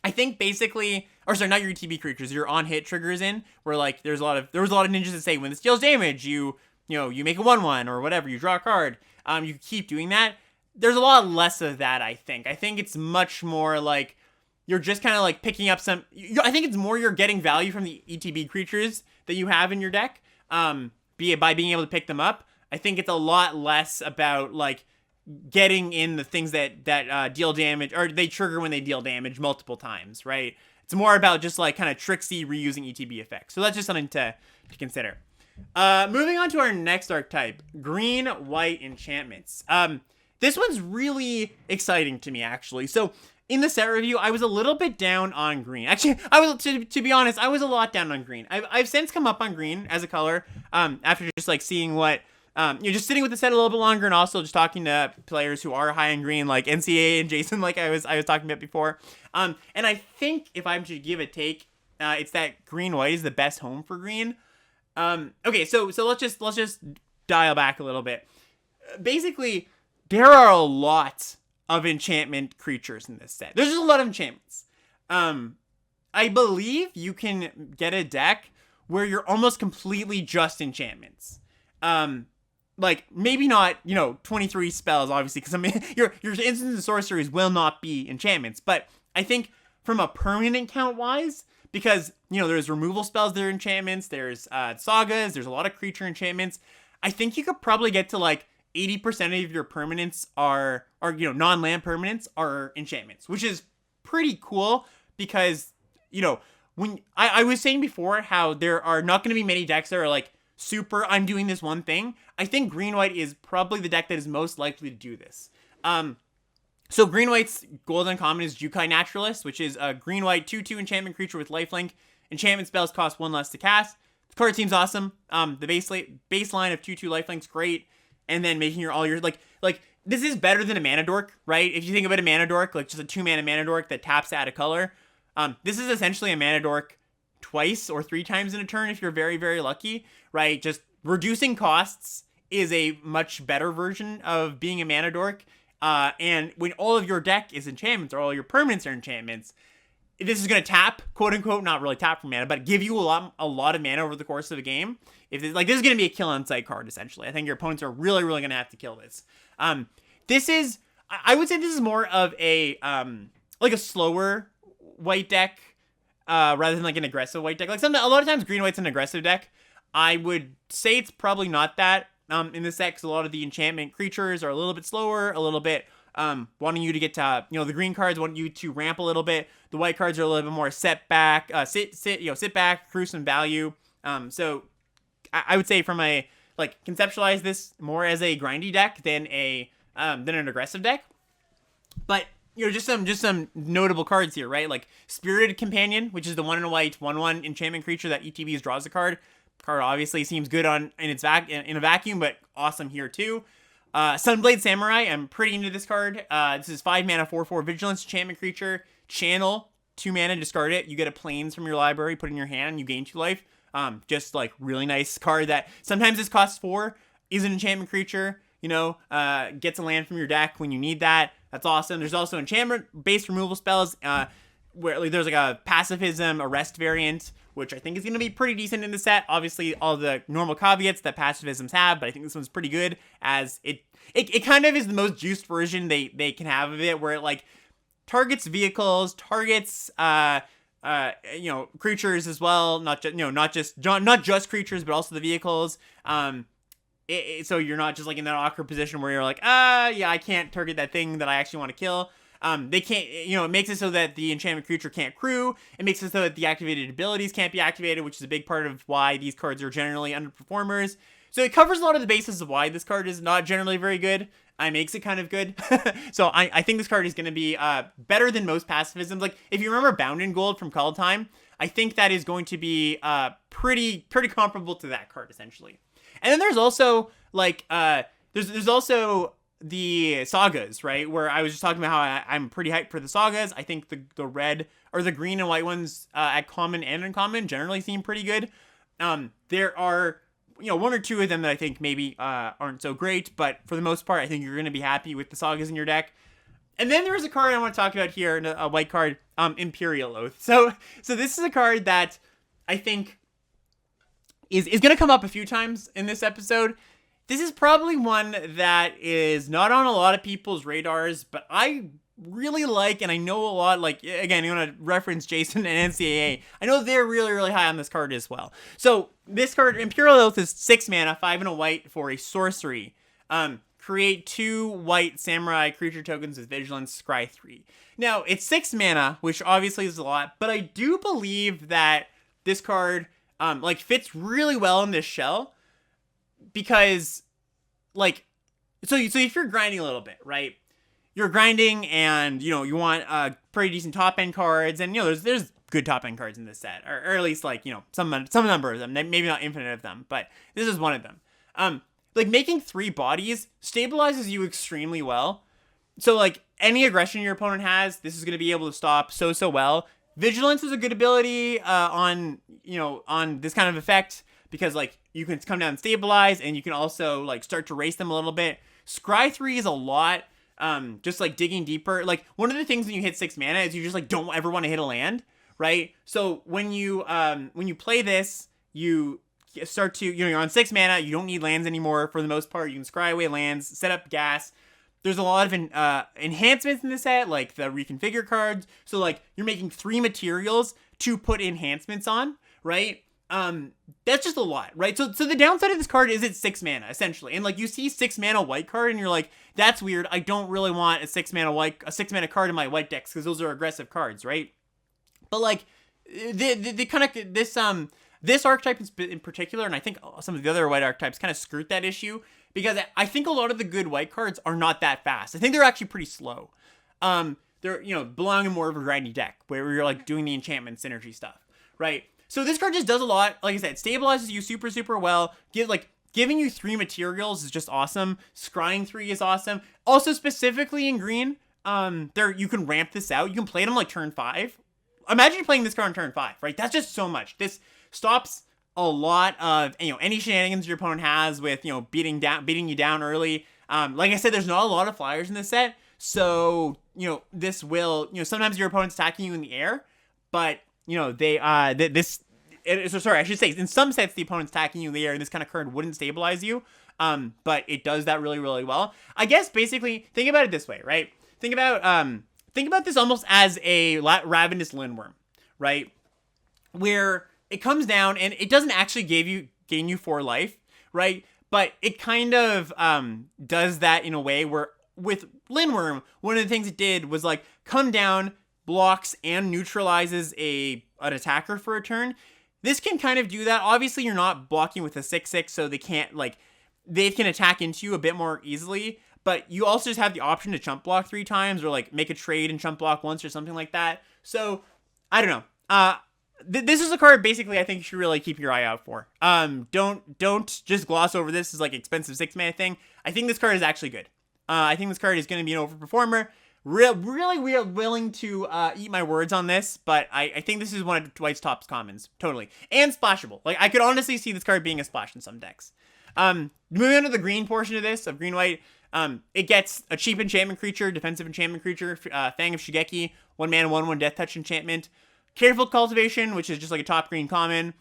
I think basically, or sorry, not your ETB creatures, your on hit triggers in, where like there was a lot of ninjas that say when this deals damage, you make a 1/1 or whatever, you draw a card. You keep doing that. There's a lot less of that, I think. I think it's much more like you're just kind of like picking up some. I think it's more you're getting value from the ETB creatures that you have in your deck, be it by being able to pick them up. I think it's a lot less about like getting in the things that deal damage, or they trigger when they deal damage multiple times, right? It's more about just like kind of tricksy reusing ETB effects. So that's just something to consider. Moving on to our next archetype, green-white enchantments. This one's really exciting to me, actually. So in the set review, I was a little bit down on green. Actually, I was, to be honest, I was a lot down on green. I've since come up on green as a color, after just like seeing what, just sitting with the set a little bit longer, and also just talking to players who are high on green, like NCA and Jason, like I was talking about before. And I think if I'm to give a take, it's that green-white is the best home for green. Okay, so let's just dial back a little bit. Basically, there are a lot of enchantment creatures in this set. There's just a lot of enchantments. I believe you can get a deck where you're almost completely just enchantments. Like maybe not, 23 spells, obviously, because I mean your instants and sorceries will not be enchantments. But I think from a permanent count wise, because there's removal spells that are enchantments, there's sagas, there's a lot of creature enchantments. I think you could probably get to like 80% of your permanents are non-land permanents are enchantments, which is pretty cool because when I was saying before how there are not going to be many decks that are like super I'm doing this one thing. I think green-white is probably the deck that is most likely to do this. So green-white's golden common is Jukai Naturalist, which is a green-white 2/2 enchantment creature with lifelink. Enchantment spells cost 1 less to cast. The card seems awesome. The baseline of 2/2 lifelink's great, and then making all your like this is better than a mana dork, right? If you think about a mana dork, like just a 2 mana mana dork that taps to add a color. This is essentially a mana dork twice or 3 times in a turn if you're very, very lucky, right? Just reducing costs is a much better version of being a mana dork. And when all of your deck is enchantments or all your permanents are enchantments, this is going to tap, quote unquote, not really tap for mana, but give you a lot of mana over the course of a game. If this is going to be a kill on sight card, essentially. I think your opponents are really, really going to have to kill this. I would say this is more of a like a slower white deck rather than like an aggressive white deck. Like a lot of times green white's an aggressive deck. I would say it's probably not that in this deck, because a lot of the enchantment creatures are a little bit slower, a little bit wanting you to get to, the green cards want you to ramp a little bit. The white cards are a little bit more sit back, accrue some value. So I would say from a, like, conceptualize this more as a grindy deck than an aggressive deck. But, just some notable cards here, right? Like Spirited Companion, which is the 1 in a white 1/1 enchantment creature that ETBs draws a card. Card obviously seems good in a vacuum, but awesome here too. Sunblade Samurai, I'm pretty into this card. This is 5 mana, 4/4 vigilance enchantment creature. Channel, 2 mana, discard it. You get a plains from your library, put it in your hand, and you gain 2 life. Just like really nice card that sometimes this costs 4, is an enchantment creature, gets a land from your deck when you need that. That's awesome. There's also enchantment-based removal spells, where like, there's like a pacifism arrest variant, which I think is going to be pretty decent in the set. Obviously, all the normal caveats that pacifisms have, but I think this one's pretty good, as it kind of is the most juiced version they can have of it, where it like targets vehicles, targets creatures as well, not just creatures, but also the vehicles. So you're not just like in that awkward position where you're like, I can't target that thing that I actually want to kill. They can't, it makes it so that the enchantment creature can't crew. It makes it so that the activated abilities can't be activated, which is a big part of why these cards are generally underperformers. So it covers a lot of the basis of why this card is not generally very good. It makes it kind of good. So I think this card is going to be better than most pacifisms. Like, if you remember Bound in Gold from Call Time, I think that is going to be pretty comparable to that card, essentially. And then there's also, like, there's also the sagas, right? Where I was just talking about how I'm pretty hyped for the sagas. I think the red or the green and white ones at common and uncommon generally seem pretty good. There are, 1 or 2 of them that I think maybe aren't so great, but for the most part, I think you're going to be happy with the sagas in your deck. And then there's a card I want to talk about here, a white card, Imperial Oath. So this is a card that I think is going to come up a few times in this episode. This is probably one that is not on a lot of people's radars, but I really like, and I know a lot, like, again, you want to reference Jason and NCAA. I know they're really, really high on this card as well. So this card, Imperial Oath, is 6 mana, 5 and a white for a sorcery. Create 2 white samurai creature tokens with vigilance, scry 3. Now, it's 6 mana, which obviously is a lot, but I do believe that this card fits really well in this shell, because, like, so if you're grinding a little bit, right? You're grinding and, you want pretty decent top-end cards, and, there's good top-end cards in this set, or at least, like, some number of them, maybe not infinite of them, but this is one of them. Like, making 3 bodies stabilizes you extremely well. So, like, any aggression your opponent has, this is going to be able to stop so well. Vigilance is a good ability on this kind of effect, because, like, you can come down and stabilize, and you can also, like, start to race them a little bit. Scry 3 is a lot, just, like, digging deeper. Like, one of the things when you hit 6 mana is you just, like, don't ever want to hit a land, right? So when you play this, you start to, you're on 6 mana, you don't need lands anymore for the most part. You can scry away lands, set up gas. There's a lot of enhancements in the set, like the reconfigure cards. So, like, you're making 3 materials to put enhancements on, right? That's just a lot, right? So the downside of this card is it's 6 mana, essentially. And, like, you see 6 mana white card, and you're like, that's weird. I don't really want a 6 mana card in my white decks, because those are aggressive cards, right? But, like, the kind of, this archetype in particular, and I think some of the other white archetypes kind of skirt that issue, because I think a lot of the good white cards are not that fast. I think they're actually pretty slow. They're, belong in more of a grindy deck, where you're, like, doing the enchantment synergy stuff, right? So this card just does a lot. Like I said, stabilizes you super well. Giving you 3 materials is just awesome. Scrying 3 is awesome. Also, specifically in green, you can ramp this out. You can play them like turn 5. imagine playing this card on turn 5, right? That's just so much. This stops a lot of, any shenanigans your opponent has with, beating you down early. Like I said, there's not a lot of flyers in this set, so, this will, sometimes your opponent's attacking you in the air, but, sorry, I should say, in some sets, the opponent's attacking you in the air, and this kind of card wouldn't stabilize you, but it does that really, really well. I guess, basically, think about it this way, right? Think about this almost as a Ravenous Lindworm, right? Where it comes down, and it doesn't actually gain you 4 life, right? But it kind of does that in a way where, with Lindworm, one of the things it did was, like, come down, blocks, and neutralizes an attacker for a turn. This can kind of do that. Obviously, you're not blocking with a 6/6, so they can't, they can attack into you a bit more easily, but you also just have the option to chump block 3 times, or, make a trade and chump block once, or something like that. So, I don't know. This is a card, basically, I think you should really keep your eye out for. Don't just gloss over this as, expensive 6-mana thing. I think this card is actually good. I think this card is going to be an overperformer. Really willing to eat my words on this, but I think this is one of Dwight's top commons, totally. And splashable. I could honestly see this card being a splash in some decks. Moving on to the green portion of this, of green-white, it gets a cheap enchantment creature, defensive enchantment creature, Fang of Shigeki, 1-mana, 1/1 Death Touch enchantment. Careful Cultivation, which is just a top green common.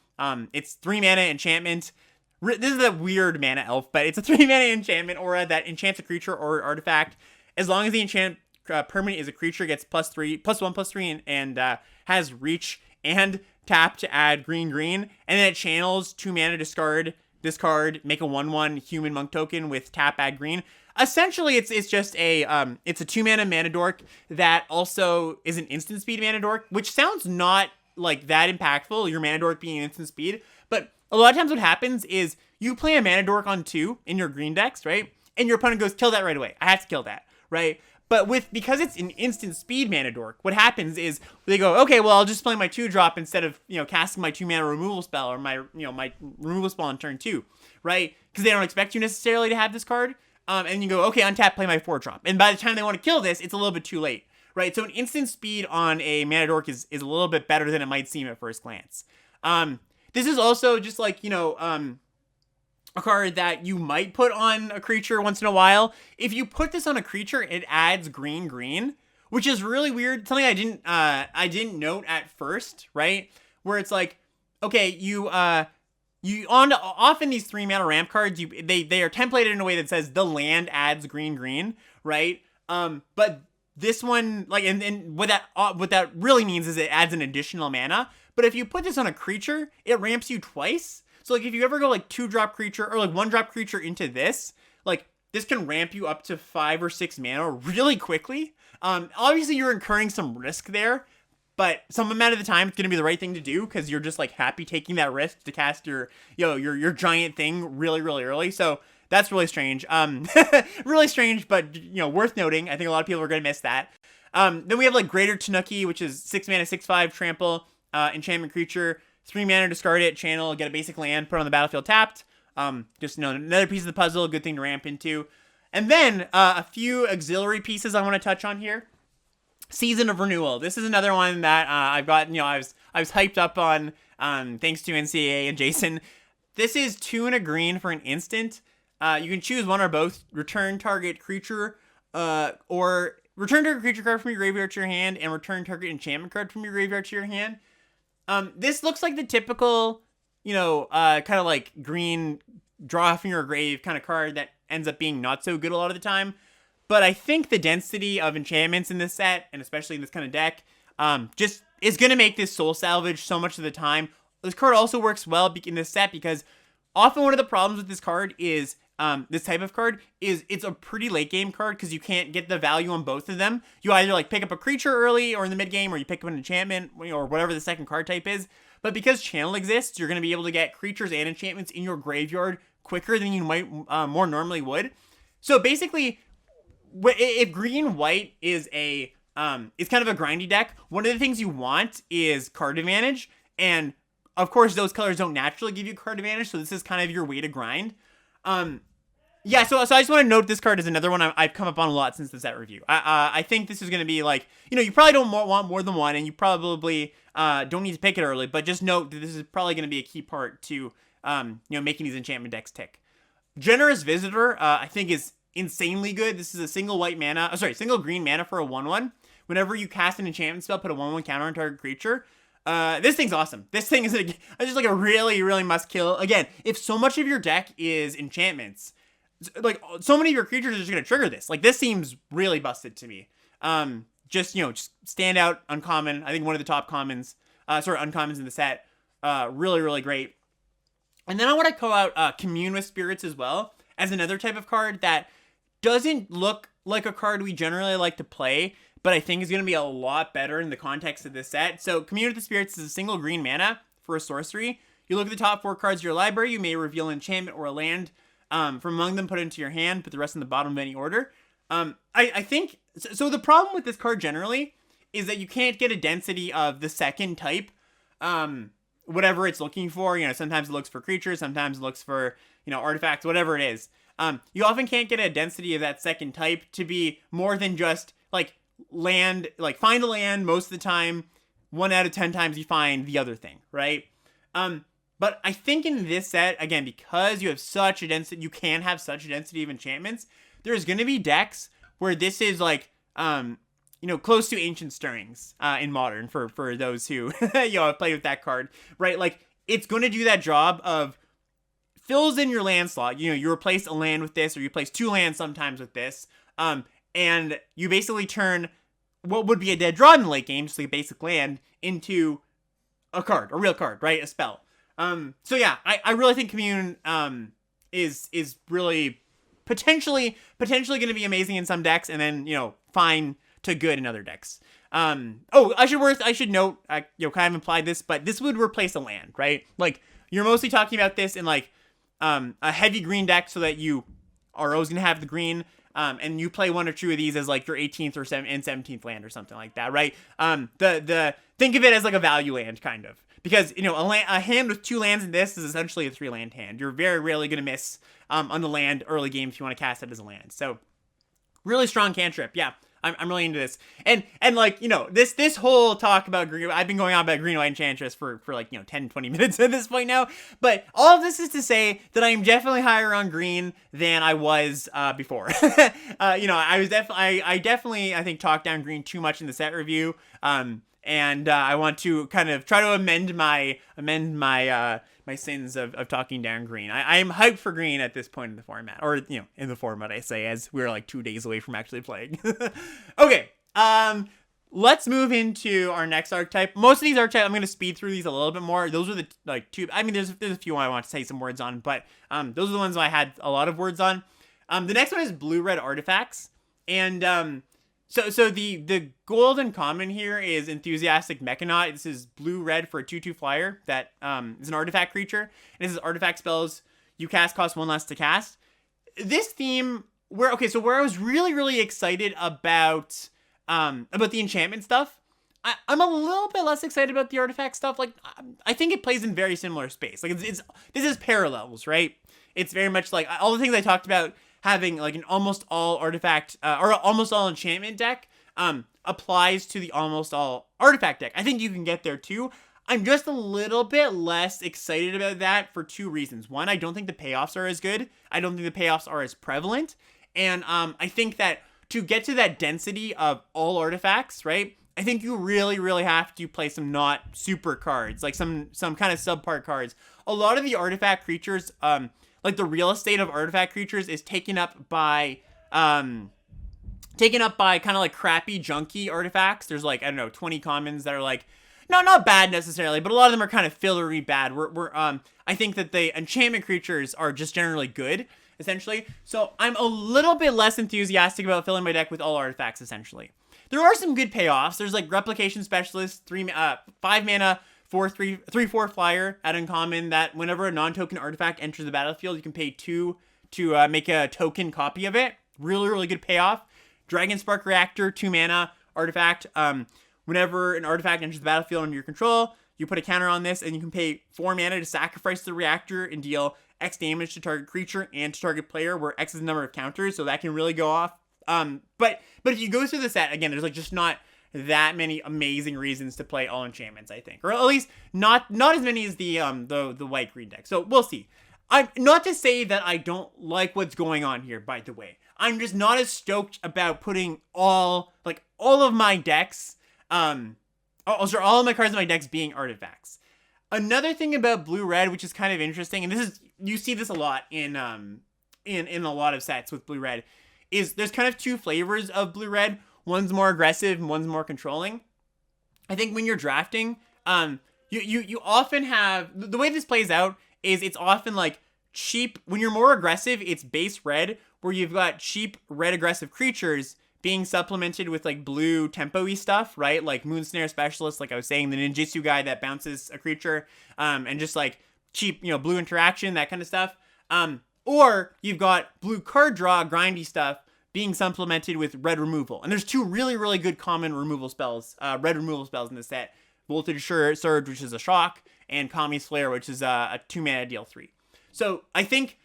It's 3-mana enchantment. This is a weird mana elf, but it's a 3-mana enchantment aura that enchants a creature or artifact. As long as the enchant permanent is a creature, gets +1/+3, and has reach and tap to add green, and then it channels 2-mana, discard, make a 1/1 human monk token with tap, add green. Essentially, it's just a 2-mana mana dork that also is an instant speed mana dork, which sounds not that impactful, your mana dork being instant speed, but a lot of times what happens is you play a mana dork on 2 in your green decks, right? And your opponent goes, kill that right away. I have to kill that, right? But because it's an instant speed mana dork, what happens is they go, okay, well, I'll just play my 2-drop instead of, casting my 2-mana removal spell, or my removal spell on turn 2, right? Because they don't expect you necessarily to have this card. And you go, okay, untap, play my 4-drop. And by the time they want to kill this, it's a little bit too late, right? So an instant speed on a mana dork is a little bit better than it might seem at first glance. This is also just a card that you might put on a creature once in a while. If you put this on a creature, it adds green, which is really weird. Something I didn't note at first, right? Where it's okay, often these 3-mana ramp cards, they are templated in a way that says the land adds green, right? But this one, and what that really means is it adds an additional mana. But if you put this on a creature, it ramps you twice. So if you ever go 2-drop creature or 1-drop creature into this, this can ramp you up to 5 or 6 mana really quickly. Obviously you're incurring some risk there, but some amount of the time it's going to be the right thing to do, because you're just happy taking that risk to cast your giant thing really, really early. So that's really strange. Really strange, but worth noting. I think a lot of people are going to miss that. Then we have Greater Tanuki, which is 6-mana, 6/5 trample, enchantment creature, 3-mana, discard it, channel, get a basic land, put on the battlefield tapped. Just another piece of the puzzle, good thing to ramp into. And then a few auxiliary pieces I want to touch on here. Season of Renewal. This is another one that I've got, I was hyped up on, thanks to NCAA and Jason. This is 2 and a green for an instant. You can choose one or both. Return target creature, or return target creature card from your graveyard to your hand, and return target enchantment card from your graveyard to your hand. This looks like the typical, kind of green draw from your grave kind of card that ends up being not so good a lot of the time. But I think the density of enchantments in this set, and especially in this kind of deck, just is going to make this soul salvage so much of the time. This card also works well in this set because often one of the problems with this card is, this type of card is it's a pretty late game card because you can't get the value on both of them. You either pick up a creature early or in the mid game, or you pick up an enchantment, or whatever the second card type is. But because channel exists, you're going to be able to get creatures and enchantments in your graveyard quicker than you might more normally would. So basically, if green-white is is kind of a grindy deck, one of the things you want is card advantage, and of course those colors don't naturally give you card advantage, so this is kind of your way to grind. Yeah, so I just want to note this card is another one I've come up on a lot since the set review. I think this is going to be like, you probably don't want more than one, and you probably don't need to pick it early, but just note that this is probably going to be a key part to, making these enchantment decks tick. Generous Visitor, I think is insanely good. This is a single green mana for a 1/1. Whenever you cast an enchantment spell, put a 1/1 counter on target creature. This thing's awesome. This thing is just like a really, really must kill. Again, if so much of your deck is enchantments, like so many of your creatures are just gonna trigger this. Like this seems really busted to me. Just stand out uncommon. I think one of the top commons, uncommons in the set. Really, really great. And then I want to call out Commune with Spirits as well as another type of card that doesn't look like a card we generally like to play, but I think is going to be a lot better in the context of this set. So Commune with the Spirits is a single green mana for a sorcery. You look at the top 4 cards of your library, you may reveal an enchantment or a land from among them, put it into your hand, put the rest in the bottom of any order. I think, so the problem with this card generally is that you can't get a density of the second type, whatever it's looking for. Sometimes it looks for creatures, sometimes it looks for, artifacts, whatever it is. You often can't get a density of that second type to be more than just, like, land, like, find a land most of the time. 1 out of 10 times you find the other thing, right? But I think in this set, again, because you have such a density, you can have such a density of enchantments, there's going to be decks where this is, like, close to Ancient Stirrings in Modern for those who, have played with that card, right? Like, it's going to do that job of fills in your land slot. You replace a land with this, or you replace 2 lands sometimes with this, and you basically turn what would be a dead draw in the late game, just like a basic land, into a card, a real card, right? A spell. So yeah, I really think Commune is really potentially going to be amazing in some decks, and then fine to good in other decks. I should note, I kind of implied this, but this would replace a land, right? Like, you're mostly talking about this in like a heavy green deck, so that you are always gonna have the green, and you play 1 or 2 of these as like your 18th or 17th land or something like that, right? Think of it as like a value land, kind of. Because, a hand with 2 lands in this is essentially a 3-land hand. You're very rarely going to miss on the land early game if you want to cast it as a land. So, really strong cantrip. Yeah, I'm really into this. And like, this whole talk about green, I've been going on about green-white enchantress for like, 10, 20 minutes at this point now. But all of this is to say that I am definitely higher on green than I was before. I definitely, I think, talked down green too much in the set review. And I want to kind of try to amend my sins of talking down green. I am hyped for green at this point in the format, or in the format, I say, as we're like 2 days away from actually playing. Okay, let's move into our next archetype. Most of these archetypes, I'm going to speed through these a little bit more. Those are the like 2. I mean, there's a few I want to say some words on, but those are the ones I had a lot of words on. The next one is blue-red artifacts, and So the golden common here is Enthusiastic Mechanaut. This is blue-red for a 2/2 flyer that is an artifact creature. And this is artifact spells you cast cost 1 less to cast. This theme, where I was really, really excited about the enchantment stuff, I'm a little bit less excited about the artifact stuff. Like, I think it plays in very similar space. Like, this is parallels, right? It's very much like all the things I talked about, having like an almost all artifact or almost all enchantment deck applies to the almost all artifact deck. I think you can get there too. I'm just a little bit less excited about that for 2 reasons. One, I don't think the payoffs are as good. I don't think the payoffs are as prevalent. And I think that to get to that density of all artifacts, right, I think you really, really have to play some not super cards, like some kind of subpar cards. A lot of the artifact creatures, like the real estate of artifact creatures is taken up by kind of like crappy junky artifacts. There's like, I don't know, 20 commons that are like, no, not bad necessarily, but a lot of them are kind of fillery bad. I think that the enchantment creatures are just generally good, essentially. So I'm a little bit less enthusiastic about filling my deck with all artifacts, essentially. There are some good payoffs. There's like Replication Specialist, 5 mana, 3/4 flyer at uncommon, that whenever a non-token artifact enters the battlefield, you can pay 2 to make a token copy of it. Really, really good payoff. Dragon Spark Reactor, 2 mana artifact. Whenever an artifact enters the battlefield under your control, you put a counter on this, and you can pay 4 mana to sacrifice the reactor and deal X damage to target creature and to target player, where X is the number of counters, so that can really go off. But if you go through the set, again, there's like just not that many amazing reasons to play all enchantments, I think. Or at least not as many as the white-green deck. So we'll see. I'm not to say that I don't like what's going on here, by the way. I'm just not as stoked about putting all of my decks, all of my cards in my decks being artifacts. Another thing about blue-red, which is kind of interesting, and you see this a lot in a lot of sets with blue-red, is there's kind of two flavors of blue-red. One's more aggressive and one's more controlling. I think when you're drafting, you often have, the way this plays out is it's often like cheap. When you're more aggressive, it's base red, where you've got cheap red aggressive creatures being supplemented with like blue tempo-y stuff, right? Like Moonsnare Specialist, like I was saying, the ninjutsu guy that bounces a creature, and just like cheap, blue interaction, that kind of stuff. Or you've got blue card draw, grindy stuff, being supplemented with red removal. And there's two really, really good common removal spells, red removal spells in the set. Voltage Surge, which is a shock, and Kami's Flare, which is a 2-mana deal 3. So I think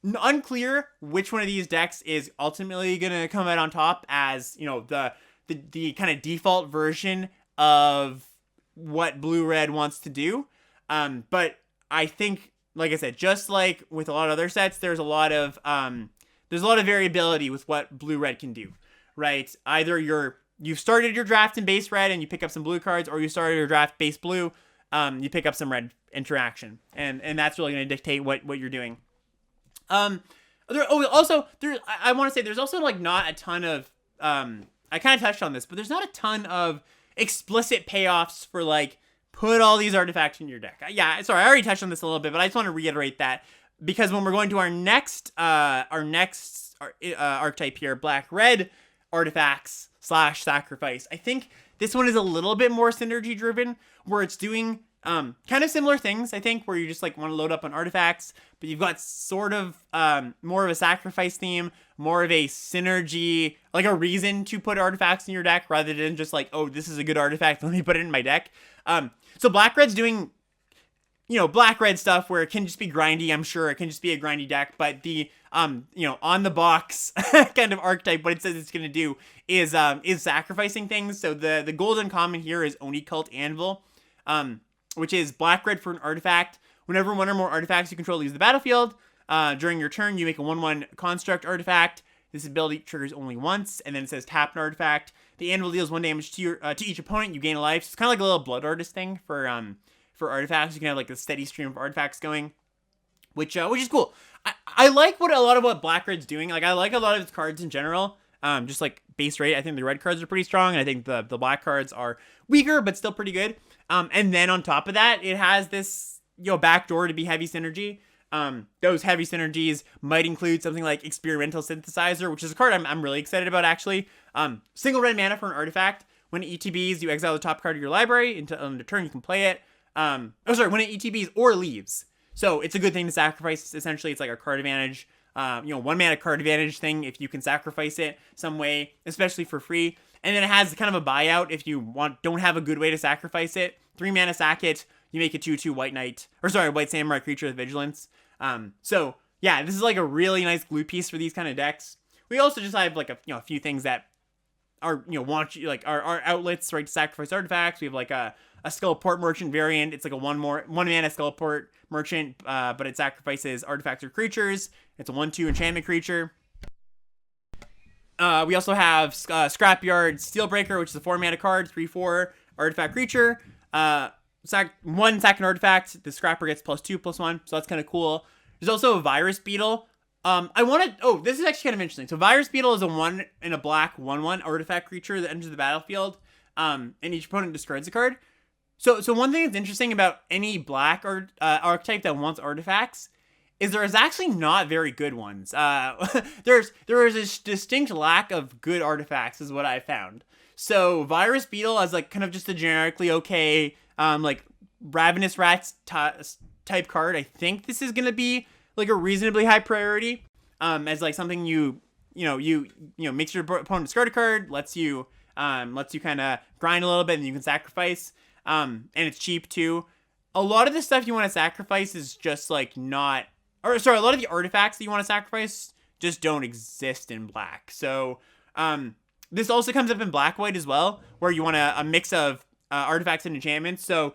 unclear which one of these decks is ultimately going to come out on top as, the kind of default version of what blue-red wants to do. But I think, like I said, just like with a lot of other sets, there's a lot of variability with what blue-red can do, right? Either you've started your draft in base red and you pick up some blue cards, or you started your draft base blue, you pick up some red interaction, and that's really going to dictate what you're doing. I want to say there's also like not a ton of, I kind of touched on this, but there's not a ton of explicit payoffs for like, put all these artifacts in your deck. Yeah, sorry, I already touched on this a little bit, but I just want to reiterate that, because when we're going to our next archetype here, black-red artifacts / sacrifice, I think this one is a little bit more synergy driven, where it's doing kind of similar things, I think, where you just like want to load up on artifacts, but you've got sort of more of a sacrifice theme, more of a synergy, like a reason to put artifacts in your deck rather than just like, oh, this is a good artifact, let me put it in my deck. So black-red's doing black-red stuff where it can just be grindy. I'm sure it can just be a grindy deck, but the, on the box kind of archetype, what it says it's going to do is sacrificing things. So the golden common here is Oni Cult Anvil, which is black-red for an artifact. Whenever one or more artifacts you control leaves the battlefield, during your turn, you make a 1/1 construct artifact. This ability triggers only once, and then it says tap an artifact. The anvil deals 1 damage to each opponent. You gain a life. So it's kind of like a little Blood Artist thing for artifacts. You can have like a steady stream of artifacts going, which is cool. I like a lot of what black-red's doing. Like, I like a lot of its cards in general. Just like base rate, I think the red cards are pretty strong, and I think the black cards are weaker but still pretty good. And then on top of that, it has this backdoor to be heavy synergy. Those heavy synergies might include something like Experimental Synthesizer, which is a card I'm really excited about, actually. Single red mana for an artifact. When it ETBs, you exile the top card of your library. On the turn, you can play it. When it ETBs or leaves. So it's a good thing to sacrifice. Essentially, it's like a card advantage, 1 mana card advantage thing if you can sacrifice it some way, especially for free. And then it has kind of a buyout if you don't have a good way to sacrifice it. 3 mana sack it, you make a 2/2 white samurai creature with vigilance. So yeah, this is like a really nice glue piece for these kind of decks. We also just have like a few things that are our outlets, right, to sacrifice artifacts. We have like a Skullport Merchant variant. It's like a 1 mana Skullport Merchant, but it sacrifices artifacts or creatures. It's a 1/2 enchantment creature. We also have Scrapyard Steelbreaker, which is a 4 mana card, 3/4 artifact creature. Sack an artifact. The Scrapper gets +2/+1, so that's kind of cool. There's also a Virus Beetle. This is actually kind of interesting. So Virus Beetle is a 1 in a black 1/1 artifact creature that enters the battlefield, and each opponent discards a card. So one thing that's interesting about any black archetype that wants artifacts is there is actually not very good ones. There is a distinct lack of good artifacts, is what I found. So Virus Beetle as like kind of just a generically okay, like Ravenous Rats type card. I think this is gonna be like a reasonably high priority, as like something you makes your opponent discard a card, lets you kind of grind a little bit, and you can sacrifice. And it's cheap too. A lot of the stuff you want to sacrifice is just like not or sorry, a lot of the artifacts that you want to sacrifice just don't exist in black. So this also comes up in black-white as well, where you want a mix of artifacts and enchantments. So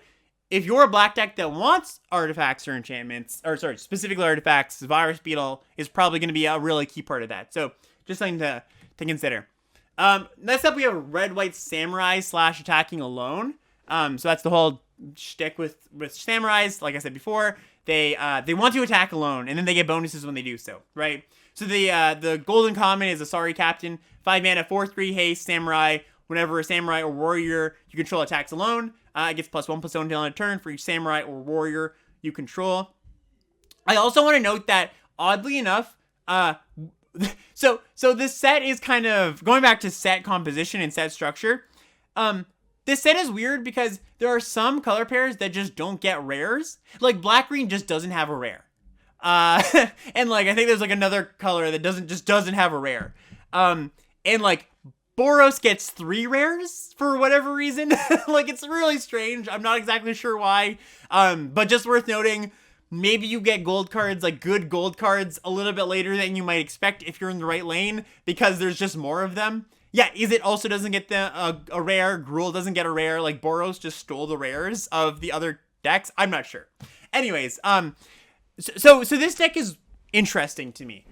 if you're a black deck that wants artifacts or enchantments, or sorry, specifically artifacts, Virus Beetle is probably going to be a really key part of that. So just something to consider. Next up, we have Red-White Samurai / attacking alone. So that's the whole shtick with samurais. Like I said before, they want to attack alone, and then they get bonuses when they do so, right? So the golden common is a Sorry Captain, 5 mana, 4/3 haste samurai. Whenever a samurai or warrior you control attacks alone, it gets +1/+1 until end of turn for each samurai or warrior you control. I also want to note that, oddly enough, so this set is kind of going back to set composition and set structure. This set is weird because there are some color pairs that just don't get rares. Like black-green just doesn't have a rare. And like I think there's like another color that doesn't have a rare. And like Boros gets 3 rares for whatever reason. Like it's really strange. I'm not exactly sure why. But just worth noting, maybe you get gold cards, like good gold cards, a little bit later than you might expect if you're in the right lane because there's just more of them. Yeah, Izzet also doesn't get a rare. Gruul doesn't get a rare. Like Boros just stole the rares of the other decks. I'm not sure. Anyways, so this deck is interesting to me.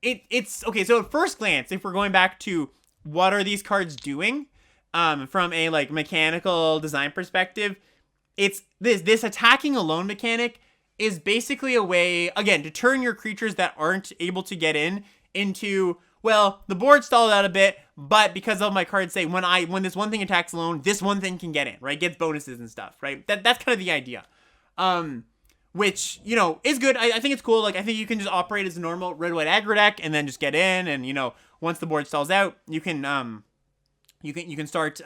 It's okay. So at first glance, if we're going back to what are these cards doing, from a like mechanical design perspective, it's this attacking alone mechanic is basically a way, again, to turn your creatures that aren't able to get into, well, the board stalled out a bit, but because of my cards say when this one thing attacks alone, this one thing can get in, right? Gets bonuses and stuff, right? That's kind of the idea. Which, you know, is good. I think it's cool. Like, I think you can just operate as a normal red-white aggro deck and then just get in, and, you know, once the board stalls out, you can start,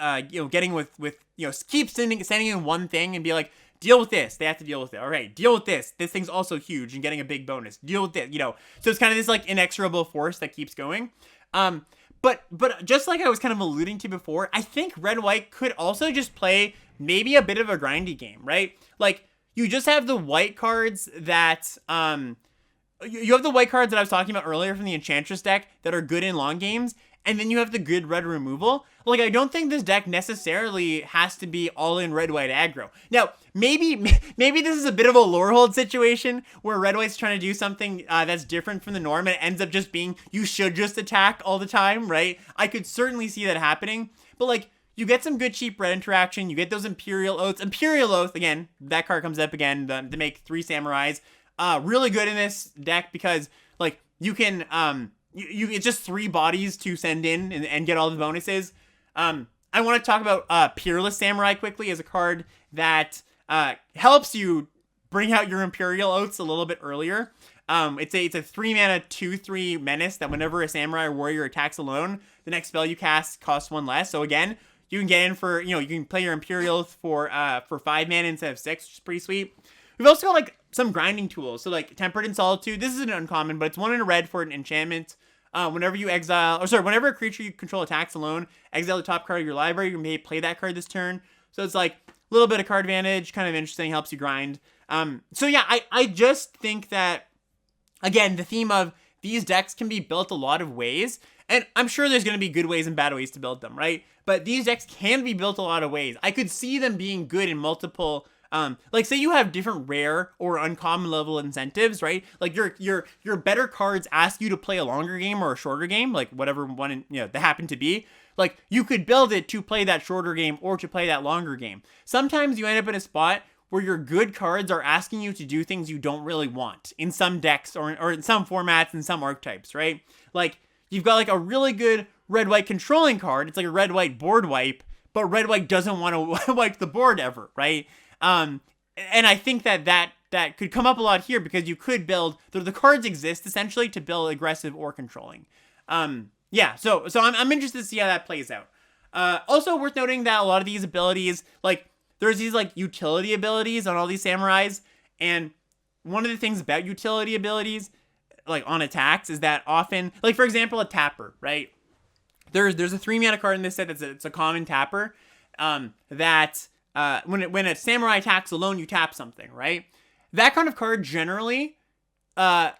getting with, you know, keep sending in one thing and be like, deal with this. They have to deal with it. All right, deal with this. This thing's also huge and getting a big bonus. Deal with it, you know. So it's kind of this, like, inexorable force that keeps going. But just like I was kind of alluding to before, I think red-white could also just play maybe a bit of a grindy game, right? Like, you just have the white cards that, you have the white cards that I was talking about earlier from the Enchantress deck that are good in long games, and then you have the good red removal. Like, I don't think this deck necessarily has to be all in red-white aggro. Now, maybe this is a bit of a lore hold situation where red-white's trying to do something that's different from the norm, and it ends up just being, you should just attack all the time, right? I could certainly see that happening, but, like, you get some good cheap red interaction. You get those Imperial Oaths. Imperial Oath, again, that card comes up again to make 3 samurais. Really good in this deck because, like, you can, it's just 3 bodies to send in and get all the bonuses. I want to talk about Peerless Samurai quickly as a card that helps you bring out your Imperial Oaths a little bit earlier. It's a 3 mana 2/3 menace that whenever a samurai or warrior attacks alone, the next spell you cast costs 1 less. So again, you can get in for, you know, you can play your Imperial Oath for 5 mana instead of 6, which is pretty sweet. We've also got, like, some grinding tools. So, like, Tempered in Solitude. This is an uncommon, but it's 1 in a red for an enchantment. Whenever a creature you control attacks alone, exile the top card of your library. You may play that card this turn. So it's like a little bit of card advantage, kind of interesting, helps you grind. So yeah, I just think that, again, the theme of these decks can be built a lot of ways, and I'm sure there's going to be good ways and bad ways to build them, right? But these decks can be built a lot of ways. I could see them being good in multiple, like, say you have different rare or uncommon level incentives, right? Like your better cards ask you to play a longer game or a shorter game, like whatever one, you know, they happen to be. Like, you could build it to play that shorter game or to play that longer game. Sometimes you end up in a spot where your good cards are asking you to do things you don't really want in some decks or in some formats and some archetypes, right? Like, you've got, like, a really good red-white controlling card. It's like a red-white board wipe, but red-white doesn't want to wipe the board ever, right? And I think that could come up a lot here because you could build, the cards exist essentially to build aggressive or controlling. Yeah, so I'm interested to see how that plays out. Also worth noting that a lot of these abilities, like, there's these, like, utility abilities on all these samurais, and one of the things about utility abilities, like, on attacks, is that often, like, for example, a tapper, right? There's a 3 mana card in this set it's a common tapper, that when a samurai attacks alone, you tap something, right? that kind of card generally,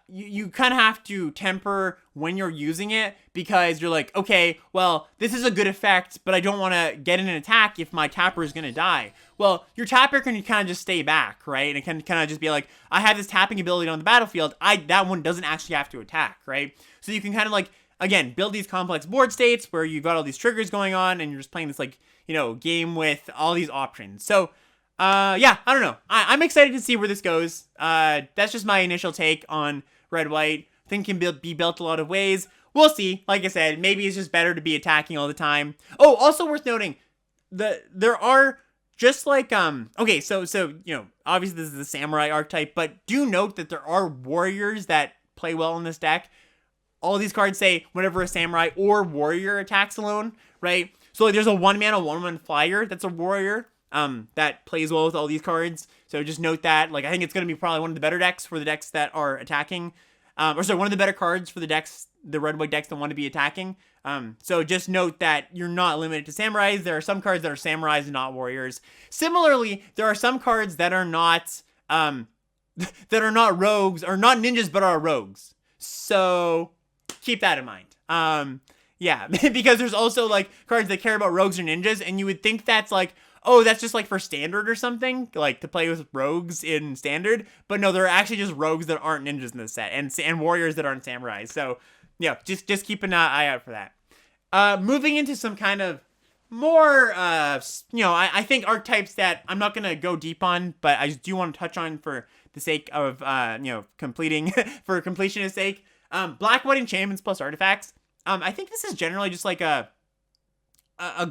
you kind of have to temper when you're using it, because you're like, okay, well, this is a good effect, but I don't want to get in an attack if my tapper is going to die. Well, your tapper can kind of just stay back, right? And it can kind of just be like, I have this tapping ability on the battlefield. That one doesn't actually have to attack, right? So you can kind of like, again, build these complex board states where you've got all these triggers going on and you're just playing this like, game with all these options. So yeah, I don't know. I'm excited to see where this goes. That's just my initial take on red-white. I think it can be built a lot of ways. We'll see. Like I said, maybe it's just better to be attacking all the time. Oh, also worth noting, there are just like, okay, so obviously this is the samurai archetype, but do note that there are warriors that play well in this deck. All these cards say whenever a samurai or warrior attacks alone, right? So like, there's a 1-mana 1/1 flyer that's a warrior. That plays well with all these cards. So just note that. Like, I think it's going to be probably one of the better decks for the decks that are attacking. One of the better cards for the red-white decks that want to be attacking. So just note that you're not limited to samurais. There are some cards that are samurais and not warriors. Similarly, there are some cards that are not, that are not rogues, or not ninjas, but are rogues. So keep that in mind. Yeah, because there's also like cards that care about rogues or ninjas, and you would think that's like, oh, that's just like for standard or something, like to play with rogues in standard. But no, they're actually just rogues that aren't ninjas in this set, and warriors that aren't samurais. So yeah, just keep an eye out for that. Moving into some kind of more, I think archetypes that I'm not gonna go deep on, but I just do want to touch on for the sake of completing for completionist sake. Black, white enchantments plus artifacts. I think this is generally just like a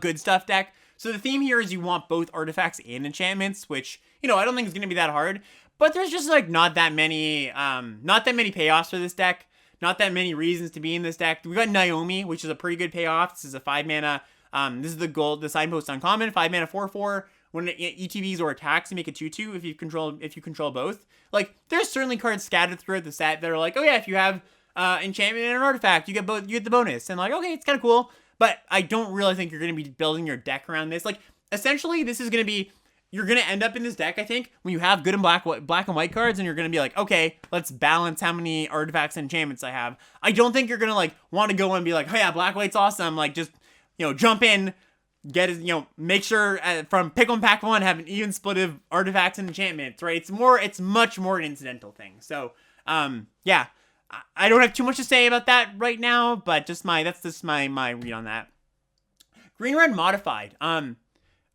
good stuff deck. So the theme here is you want both artifacts and enchantments, which, I don't think is going to be that hard. But there's just like not that many payoffs for this deck. Not that many reasons to be in this deck. We got Naomi, which is a pretty good payoff. This is a 5-mana. This is the signpost uncommon, 5-mana 4/4. When it ETBs or attacks, you make it 2/2 if you control both. Like, there's certainly cards scattered throughout the set that are like, oh yeah, if you have enchantment and an artifact, you get the bonus. And like, okay, it's kind of cool. But I don't really think you're going to be building your deck around this. Like, essentially, this is going to be, you're going to end up in this deck, I think, when you have good and black and white cards, and you're going to be like, okay, let's balance how many artifacts and enchantments I have. I don't think you're going to, like, want to go and be like, oh yeah, black, white's awesome. Like, just, jump in, get it, make sure from pick one, pack one, have an even split of artifacts and enchantments, right? It's much more an incidental thing. So, yeah. I don't have too much to say about that right now, but that's just my read on that. Green red modified. I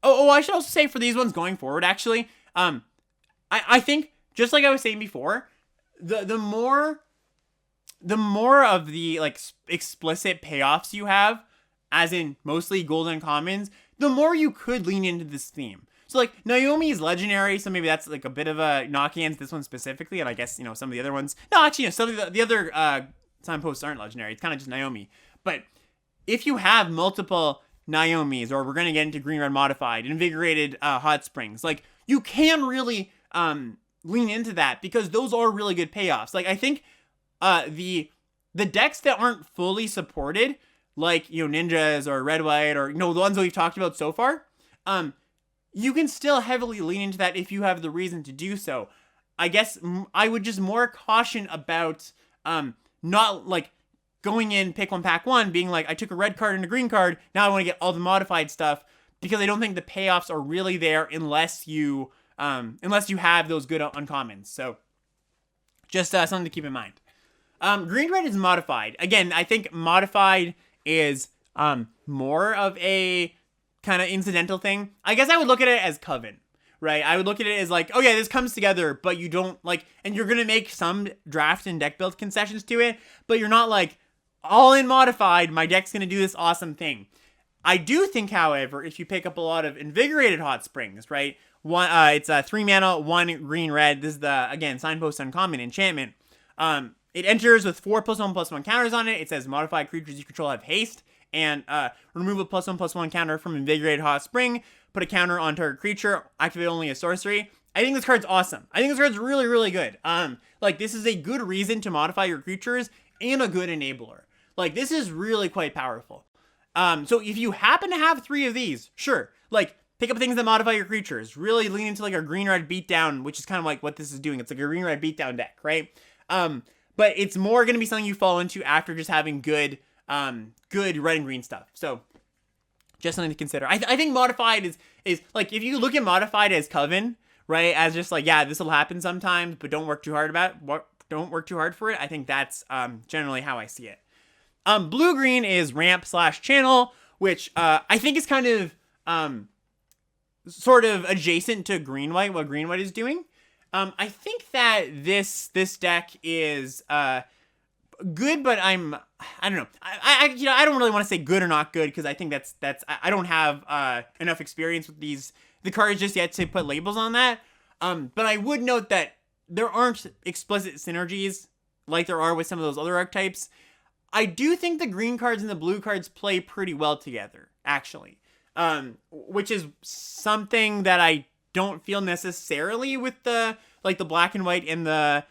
should also say for these ones going forward, actually, I think just like I was saying before, the more of the like explicit payoffs you have, as in mostly golden commons, the more you could lean into this theme. So, like, Naomi is legendary, so maybe that's, like, a bit of a knock against this one specifically, and I guess, some of the other ones... No, actually, some of the other signposts aren't legendary. It's kind of just Naomi. But if you have multiple Naomis, or we're going to get into Green Red Modified, Invigorated Hot Springs, like, you can really lean into that, because those are really good payoffs. Like, I think the decks that aren't fully supported, like, ninjas, or red-white, or, the ones that we've talked about so far, you can still heavily lean into that if you have the reason to do so. I guess I would just more caution about not like going in pick one, pack one, being like, I took a red card and a green card, now I want to get all the modified stuff, because I don't think the payoffs are really there unless you have those good uncommons. So just something to keep in mind. Green red is modified. Again, I think modified is more of a kind of incidental thing. I guess I would look at it as Coven, right? I would look at it as like, oh yeah, this comes together, but you don't like, and you're gonna make some draft and deck build concessions to it, but you're not like, all in modified, my deck's gonna do this awesome thing. I do think, however, if you pick up a lot of Invigorated Hot Springs, right? It's a 3-mana, 1 green red. This is the, again, signpost uncommon enchantment. It enters with 4+1/+1 counters on it. It says modified creatures you control have haste. And remove a +1/+1 counter from Invigorated Hot Spring. Put a counter on target creature. Activate only a sorcery. I think this card's awesome. I think this card's really, really good. Like, this is a good reason to modify your creatures and a good enabler. Like, this is really quite powerful. So if you happen to have 3 of these, sure. Like, pick up things that modify your creatures. Really lean into like a green-red beatdown, which is kind of like what this is doing. It's like a green-red beatdown deck, right? But it's more going to be something you fall into after just having good red and green stuff. So just something to consider. I think modified is like, if you look at modified as Coven, right, as just like, yeah, this will happen sometimes, but don't work too hard for it. I think that's generally how I see it. Blue-green is ramp/channel, which I think is kind of sort of adjacent to green-white, what green-white is doing. I think that this deck is good, but I don't know. I don't really want to say good or not good, because I think that's I don't have enough experience with the cards just yet to put labels on that. But I would note that there aren't explicit synergies like there are with some of those other archetypes. I do think the green cards and the blue cards play pretty well together, actually. Which is something that I don't feel necessarily with the black and white and the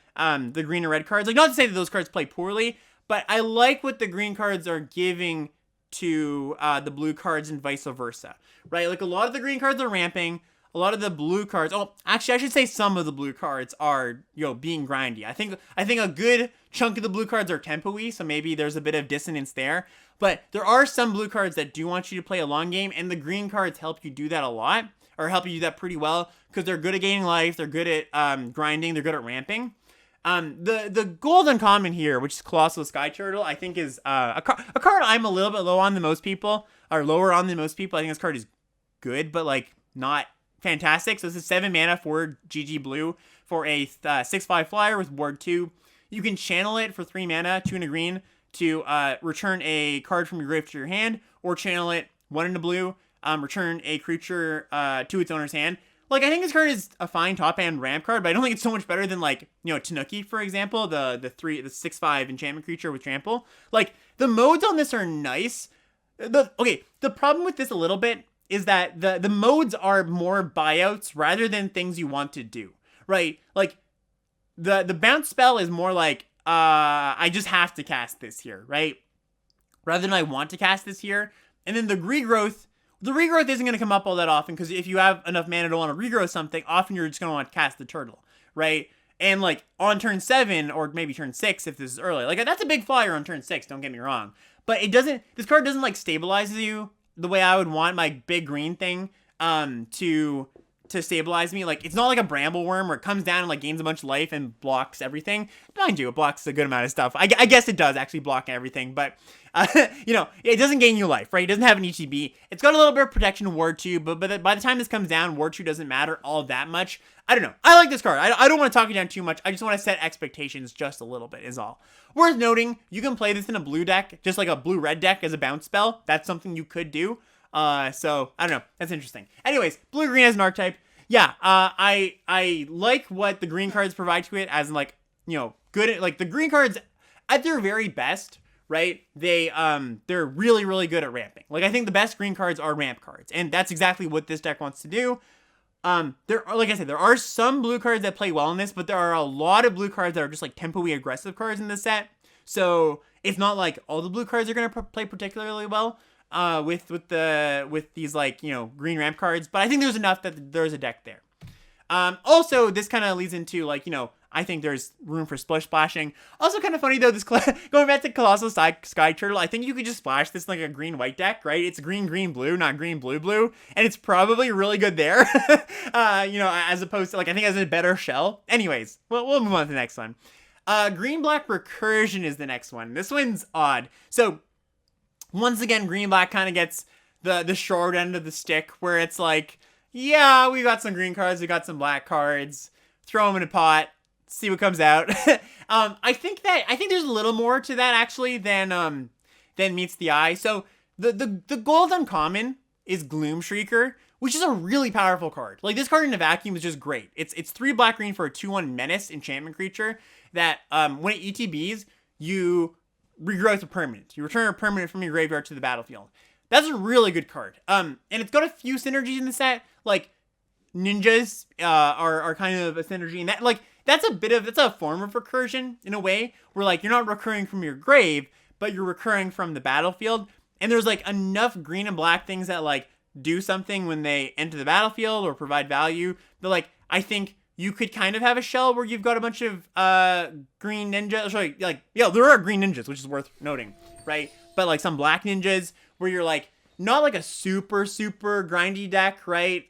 green and red cards. Like, not to say that those cards play poorly, but I like what the green cards are giving to the blue cards and vice versa, right? Like, a lot of the green cards are ramping. A lot of the blue cards, actually, I should say some of the blue cards are, being grindy. I think a good chunk of the blue cards are tempo-y, so maybe there's a bit of dissonance there. But there are some blue cards that do want you to play a long game, and the green cards help you do that a lot, or help you do that pretty well, because they're good at gaining life, they're good at grinding, they're good at ramping. The gold uncommon here, which is Colossal Sky Turtle, I think is a card I'm a little bit lower on than most people. I think this card is good, but like not fantastic. So this is 7 mana for GG Blue for a 6/5 flyer with ward 2. You can channel it for 3 mana, 2 and a green, to return a card from your grave to your hand, or channel it 1 in a blue, return a creature to its owner's hand. Like, I think this card is a fine top-end ramp card, but I don't think it's so much better than, like, Tanuki, for example, the 6/5 enchantment creature with trample. Like, the modes on this are nice. The problem with this a little bit is that the modes are more buyouts rather than things you want to do, right? Like, the bounce spell is more like, I just have to cast this here, right? Rather than I want to cast this here. And then the regrowth isn't going to come up all that often, because if you have enough mana to want to regrow something, often you're just going to want to cast the turtle, right? And like on turn 7 or maybe turn 6 if this is early, like that's a big flyer on turn 6, don't get me wrong. But this card doesn't like stabilize you the way I would want my big green thing to stabilize me. Like, it's not like a bramble worm where it comes down and like gains a bunch of life and blocks everything. Mind you, it blocks a good amount of stuff. I guess it does actually block everything, but it doesn't gain you life, right? It doesn't have an ETB. It's got a little bit of protection in ward 2, but by the time this comes down, ward 2 doesn't matter all that much. I don't know. I like this card. I don't want to talk it down too much. I just want to set expectations just a little bit is all. Worth noting, you can play this in a blue deck, just like a blue-red deck as a bounce spell. That's something you could do. So I don't know. That's interesting. Anyways, blue-green as an archetype. Yeah, I like what the green cards provide to it, as in like, good, like the green cards at their very best, right? They're really, really good at ramping. Like, I think the best green cards are ramp cards, and that's exactly what this deck wants to do. Like I said, there are some blue cards that play well in this, but there are a lot of blue cards that are just like tempo-y aggressive cards in this set. So it's not like all the blue cards are going to play particularly well with these like, green ramp cards, but I think there's enough that there's a deck there. Also, this kind of leads into like, I think there's room for splashing. Also kind of funny though, this going back to Colossal Sky Turtle, I think you could just splash this like a green-white deck, right? It's green-blue, not green-blue-blue, and it's probably really good there, as opposed to like, I think it has a better shell. Anyways, we'll move on to the next one. Green-black Recursion is the next one. This one's odd. So, once again, green-black kind of gets the short end of the stick, where it's like, yeah, we got some green cards, we got some black cards, throw them in a pot, see what comes out. I think there's a little more to that actually than meets the eye. So the gold uncommon is Gloom Shrieker, which is a really powerful card. Like, this card in a vacuum is just great. It's 3 black green for a 2/1 menace enchantment creature that when it ETBs, you regrow to permanent. You return a permanent from your graveyard to the battlefield. That's a really good card. And it's got a few synergies in the set. Like, ninjas are kind of a synergy, and that, like, that's a form of recursion in a way, where like you're not recurring from your grave, but you're recurring from the battlefield. And there's like enough green and black things that like do something when they enter the battlefield or provide value. But like, I think you could kind of have a shell where you've got a bunch of green ninjas. Sorry, like, yeah, there are green ninjas, which is worth noting, right? But like some black ninjas where you're like, not like a super grindy deck, right?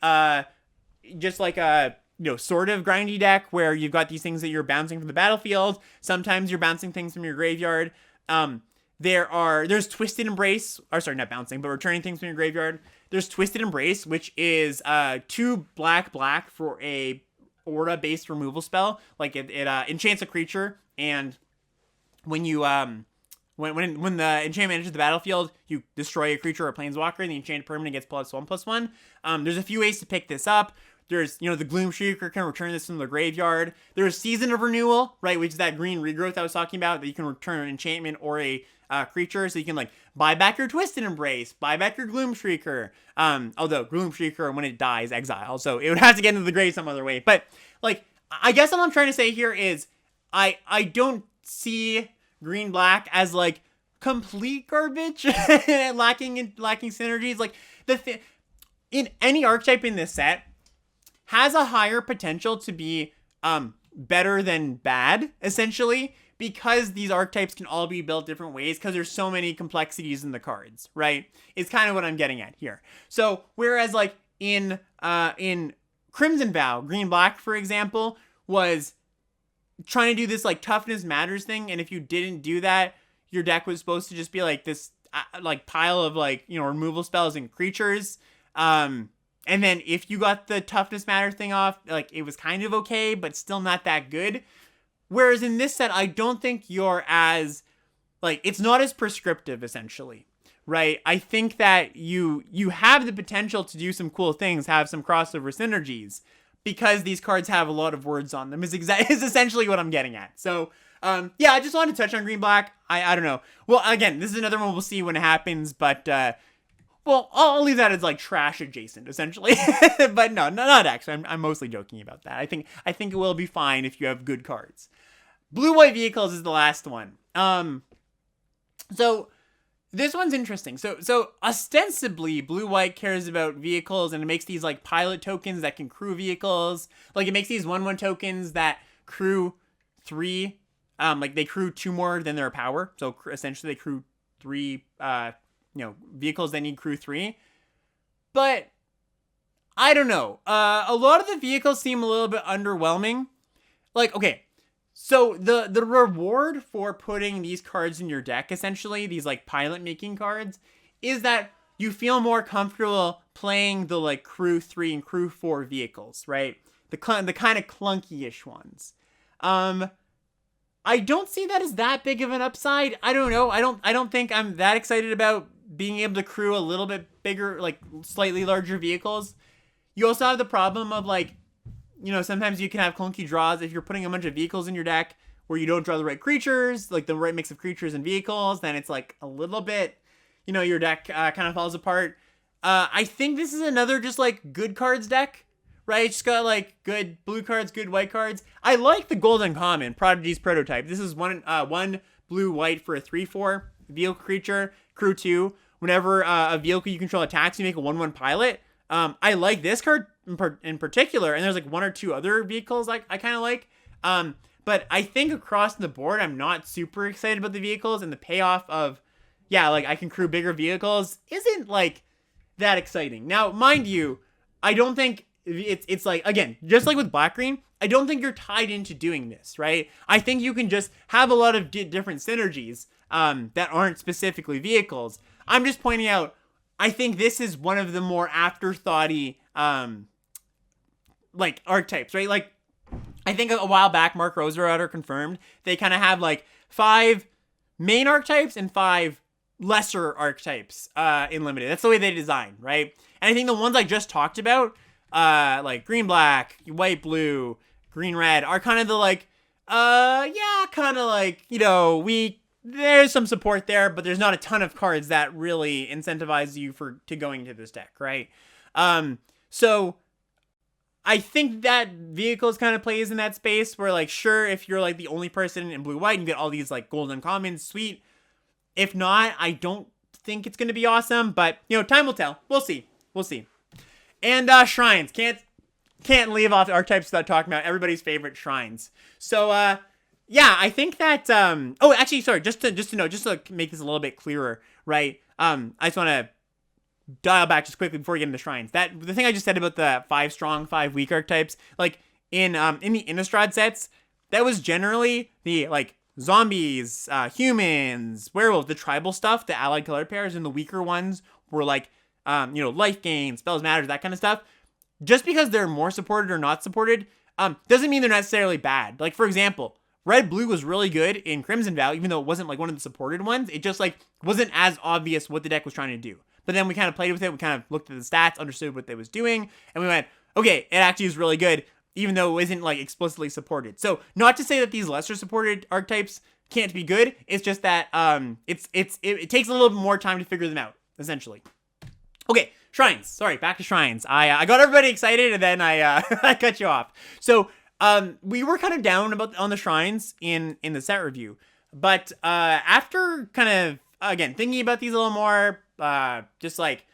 Just like a, you know, sort of grindy deck where you've got these things that you're bouncing from the battlefield. Sometimes you're bouncing things from your graveyard. There's Twisted Embrace, or sorry, not bouncing, but returning things from your graveyard. There's Twisted Embrace, which is 2 black for a aura-based removal spell. Like it enchants a creature, and when you when the enchantment enters the battlefield, you destroy a creature or a planeswalker, and the enchanted permanent gets +1/+1. There's a few ways to pick this up. There's, you know, the Gloom Shrieker can return this from the graveyard. There's Season of Renewal, right, which is that green regrowth I was talking about, that you can return an enchantment or a creature, so you can, like, buy back your Twisted Embrace, buy back your Gloom Shrieker. Although Gloom Shrieker, when it dies, exile, so it would have to get into the grave some other way. But, like, I guess what I'm trying to say here is I don't see green-black as, like, complete garbage, lacking synergies. Like, in any archetype in this set has a higher potential to be better than bad, essentially, because these archetypes can all be built different ways, because there's so many complexities in the cards, right? It's kind of what I'm getting at here. So whereas like in Crimson Vow, green-black, for example, was trying to do this like toughness matters thing, and if you didn't do that, your deck was supposed to just be like this like pile of like, you know, removal spells and creatures. And then if you got the toughness matter thing off, like, it was kind of okay, but still not that good. Whereas in this set, I don't think you're as, like, it's not as prescriptive, essentially, right? I think that you have the potential to do some cool things, have some crossover synergies, because these cards have a lot of words on them, is essentially what I'm getting at. So, yeah, I just wanted to touch on green-black. I don't know. Well, again, this is another one we'll see when it happens, but, well, I'll leave that as like trash adjacent, essentially. But no, not actually. I'm mostly joking about that. I think it will be fine if you have good cards. Blue-white vehicles is the last one. So this one's interesting. So ostensibly, blue-white cares about vehicles, and it makes these like pilot tokens that can crew vehicles. Like, it makes these 1/1 tokens that crew 3. Like, they crew 2 more than their power. So essentially, they crew 3. Vehicles that need crew 3. But I don't know. A lot of the vehicles seem a little bit underwhelming. Like, okay, so the reward for putting these cards in your deck, essentially, these like pilot making cards, is that you feel more comfortable playing the like crew 3 and crew 4 vehicles, right? The kind of clunky-ish ones. I don't see that as that big of an upside. I don't know. I don't think I'm that excited about being able to crew a little bit bigger, like slightly larger vehicles. You also have the problem of, like, you know, sometimes you can have clunky draws if you're putting a bunch of vehicles in your deck where you don't draw the right creatures, like the right mix of creatures and vehicles, then it's like a little bit, you know, your deck kind of falls apart. I think this is another just like good cards deck, right? It's just got like good blue cards, good white cards. I like the golden common, Prodigy's Prototype. This is one blue-white for a 3/4 vehicle creature, crew 2. Whenever a vehicle you control attacks, you make a 1/1 pilot. I like this card in particular, and there's like 1 or 2 other vehicles I kind of like. But I think across the board, I'm not super excited about the vehicles, and the payoff of, yeah, like I can crew bigger vehicles isn't like that exciting. Now, mind you, I don't think it's like, again, just like with black-green, I don't think you're tied into doing this, right? I think you can just have a lot of different synergies that aren't specifically vehicles. I'm just pointing out, I think this is one of the more afterthoughty, like, archetypes, right? Like, I think a while back, Mark Rosewater confirmed they kind of have, like, 5 main archetypes and 5 lesser archetypes in Limited. That's the way they design, right? And I think the ones I just talked about, like green-black, white-blue, green-red, are kind of the, like, kind of like, you know, there's some support there, but there's not a ton of cards that really incentivize you to going into this deck, right? So I think that vehicles kind of plays in that space where, like, sure, if you're like the only person in blue-white and get all these like golden commons, sweet. If not, I don't think it's going to be awesome, but, you know, time will tell. We'll see. We'll see. And shrines. Can't leave off archetypes without talking about everybody's favorite shrines. So yeah, I think that oh, actually, sorry, just to make this a little bit clearer, right? I just want to dial back just quickly before we get into shrines. That the thing I just said about the 5 strong, 5 weak archetypes, like in the Innistrad sets, that was generally the like zombies, humans, werewolves, the tribal stuff, the allied color pairs, and the weaker ones were like life gain, spells matters, that kind of stuff. Just because they're more supported or not supported, doesn't mean they're necessarily bad. Like, for example, red-blue was really good in Crimson Vow, even though it wasn't like one of the supported ones. It just like wasn't as obvious what the deck was trying to do. But then we kind of played with it. We kind of looked at the stats, understood what they was doing, and we went, okay, it actually is really good, even though it isn't like explicitly supported. So not to say that these lesser supported archetypes can't be good. It's just that it takes a little bit more time to figure them out, essentially. Okay, shrines. Sorry, back to shrines. I got everybody excited and then I I cut you off. So we were kind of down on the shrines in the set review, but after kind of again thinking about these a little more, just like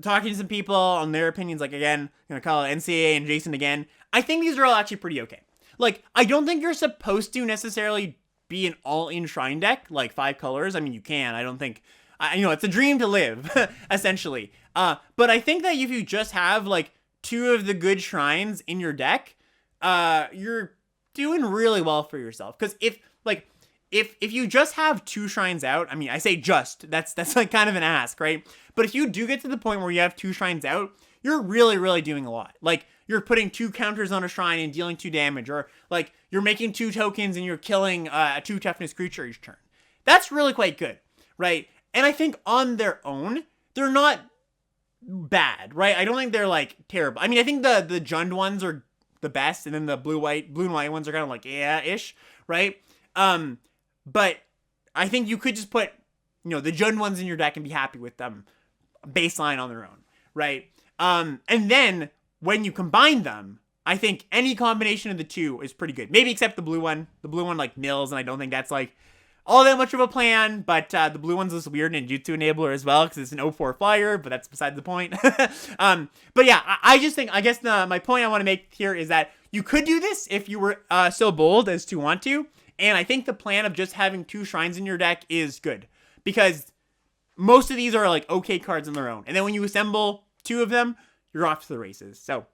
talking to some people on their opinions, like again, I'm gonna call it NCAA and Jason again. I think these are all actually pretty okay. Like, I don't think you're supposed to necessarily be an all-in shrine deck, like 5 colors. I mean, you can. I don't think, it's a dream to live, essentially. But I think that if you just have like 2 of the good shrines in your deck, you're doing really well for yourself. Because if you just have 2 shrines out, I mean, I say just, that's like kind of an ask, right? But if you do get to the point where you have 2 shrines out, you're really, really doing a lot. Like, you're putting 2 counters on a shrine and dealing 2 damage, or like you're making 2 tokens and you're killing a 2 toughness creature each turn. That's really quite good, right? And I think on their own, they're not bad, right? I don't think they're like terrible. I mean, I think the Jund ones are the best, and then the blue and white ones are kind of like yeah-ish, right? But I think you could just put, the Jund ones in your deck and be happy with them baseline on their own, right? And then when you combine them, I think any combination of the 2 is pretty good. Maybe except the blue one. The blue one like mills, and I don't think that's like all that much of a plan, but the blue one's this weird ninjutsu enabler as well, because it's an 0/4 flyer, but that's beside the point. But yeah, I guess my point I want to make here is that you could do this if you were so bold as to want to, and I think the plan of just having 2 shrines in your deck is good, because most of these are like okay cards on their own, and then when you assemble 2 of them, you're off to the races. So